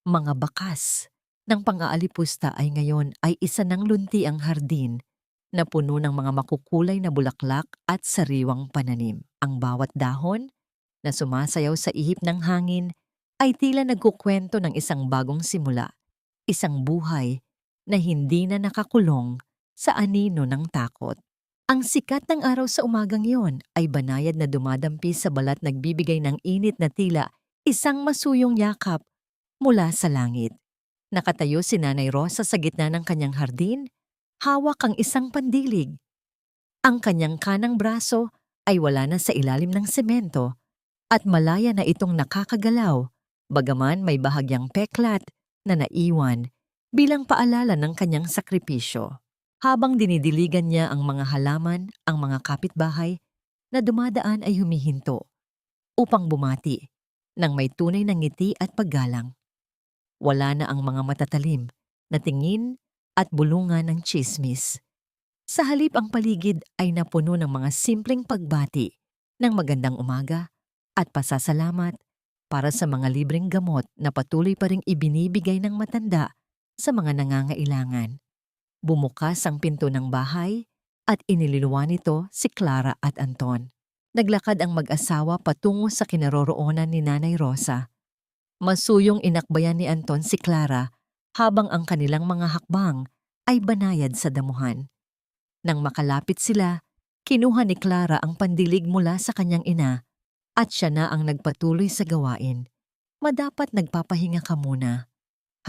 mga bakas ng pang-aalipusta ay ngayon ay isa ng luntiang hardin na puno ng mga makukulay na bulaklak at sariwang pananim. Ang bawat dahon na sumasayaw sa ihip ng hangin ay tila nagkukwento ng isang bagong simula, isang buhay na hindi na nakakulong sa anino ng takot. Ang sikat ng araw sa umagang iyon ay banayad na dumadampi sa balat, nagbibigay ng init na tila isang masuyong yakap mula sa langit. Nakatayo si Nanay Rosa sa gitna ng kanyang hardin, hawak ang isang pandilig. Ang kanyang kanang braso ay wala na sa ilalim ng semento at malaya na itong nakakagalaw, bagaman may bahagyang peklat na naiwan bilang paalala ng kanyang sakripisyo. Habang dinidiligan niya ang mga halaman, ang mga kapitbahay na dumadaan ay humihinto upang bumati ng may tunay na ngiti at paggalang. Wala na ang mga matatalim na tingin at bulungan ng tsismis. Sa halip, ang paligid ay napuno ng mga simpleng pagbati ng magandang umaga at pasasalamat para sa mga libreng gamot na patuloy pa ring ibinibigay ng matanda sa mga nangangailangan. Bumukas ang pinto ng bahay at inililuwan nito si Clara at Anton. Naglakad ang mag-asawa patungo sa kinaroroonan ni Nanay Rosa. Masuyong inakbayan ni Anton si Clara habang ang kanilang mga hakbang ay banayad sa damuhan. Nang makalapit sila, kinuha ni Clara ang pandilig mula sa kanyang ina at siya na ang nagpatuloy sa gawain. "Madapat nagpapahinga ka muna.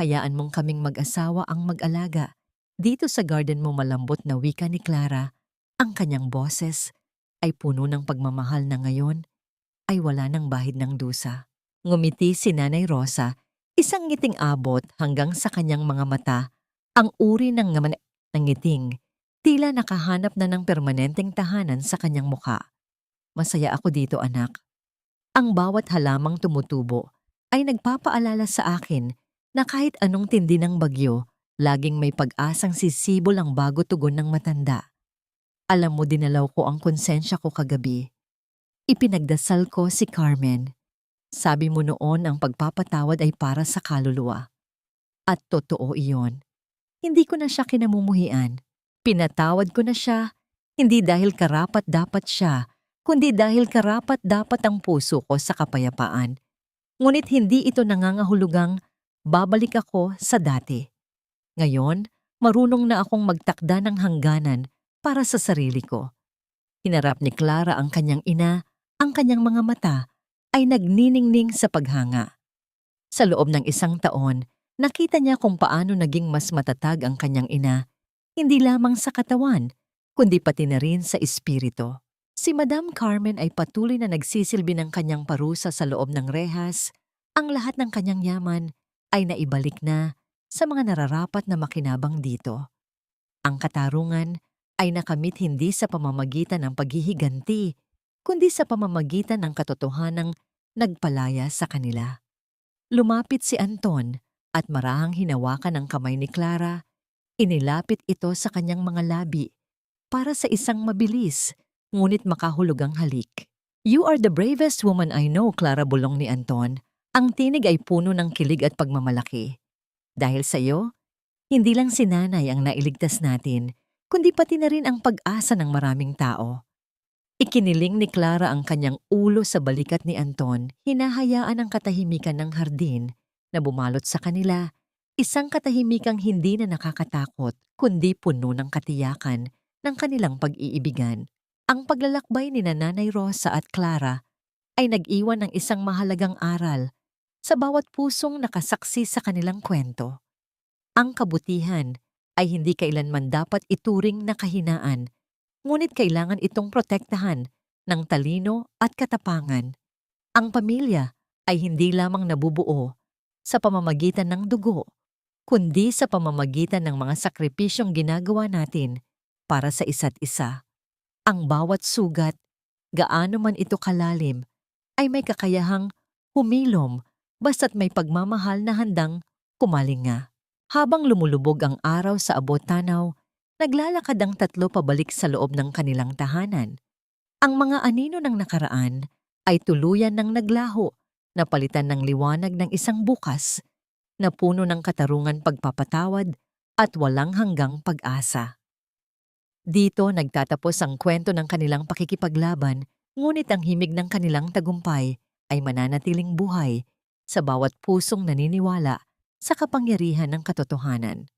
Hayaan mong kaming mag-asawa ang mag-alaga. Dito sa garden mo," malambot na wika ni Clara. Ang kanyang boses ay puno ng pagmamahal na ngayon ay wala ng bahid ng dusa. Ngumiti si Nanay Rosa, isang ngiting abot hanggang sa kanyang mga mata. Ang uri ng ngiting tila nakahanap na ng permanenteng tahanan sa kanyang mukha. "Masaya ako dito, anak. Ang bawat halamang tumutubo ay nagpapaalala sa akin na kahit anong tindi ng bagyo Laging may pag-asang sisibol ang bago tugon ng matanda. Alam mo, dinalaw ko ang konsensya ko kagabi. Ipinagdasal ko si Carmen. Sabi mo noon ang pagpapatawad ay para sa kaluluwa. At totoo iyon. Hindi ko na siya kinamumuhian. Pinatawad ko na siya, hindi dahil karapat-dapat siya, kundi dahil karapat-dapat ang puso ko sa kapayapaan. Ngunit hindi ito nangangahulugang babalik ako sa dati. Ngayon, marunong na akong magtakda ng hangganan para sa sarili ko. Hinarap ni Clara ang kanyang ina, ang kanyang mga mata ay nagniningning sa paghanga. Sa loob ng 1 taon, nakita niya kung paano naging mas matatag ang kanyang ina, hindi lamang sa katawan, kundi pati na rin sa espiritu. Si Madam Carmen ay patuloy na nagsisilbi ng kanyang parusa sa loob ng rehas. Ang lahat ng kanyang yaman ay naibalik na sa mga nararapat na makinabang dito. Ang katarungan ay nakamit hindi sa pamamagitan ng paghihiganti, kundi sa pamamagitan ng katotohanang nagpalaya sa kanila. Lumapit si Anton at marahang hinawakan ang kamay ni Clara. Inilapit ito sa kanyang mga labi para sa isang mabilis ngunit makahulugang halik. "You are the bravest woman I know," Clara, bulong ni Anton. Ang tinig ay puno ng kilig at pagmamalaki. Dahil sa iyo, hindi lang si nanay ang nailigtas natin, kundi pati na rin ang pag-asa ng maraming tao. Ikiniling ni Clara ang kanyang ulo sa balikat ni Anton, hinahayaan ang katahimikan ng hardin na bumalot sa kanila, isang katahimikang hindi na nakakatakot, kundi puno ng katiyakan ng kanilang pag-iibigan. Ang paglalakbay ni Nanay Rosa at Clara ay nag-iwan ng isang mahalagang aral sa bawat pusong nakasaksi sa kanilang kwento. Ang kabutihan ay hindi kailanman dapat ituring na kahinaan, ngunit kailangan itong protektahan ng talino at katapangan. Ang pamilya ay hindi lamang nabubuo sa pamamagitan ng dugo, kundi sa pamamagitan ng mga sakripisyong ginagawa natin para sa isa't isa. Ang bawat sugat, gaano man ito kalalim, ay may kakayahang humilom basta't may pagmamahal na handang kumalinga. Habang lumulubog ang araw sa abot-tanaw, naglalakad ang tatlo pabalik sa loob ng kanilang tahanan. Ang mga anino ng nakaraan ay tuluyan ng naglaho, napalitan ng liwanag ng isang bukas, na puno ng katarungan, pagpapatawad at walang hanggang pag-asa. Dito nagtatapos ang kwento ng kanilang pakikipaglaban, ngunit ang himig ng kanilang tagumpay ay mananatiling buhay sa bawat pusong naniniwala sa kapangyarihan ng katotohanan.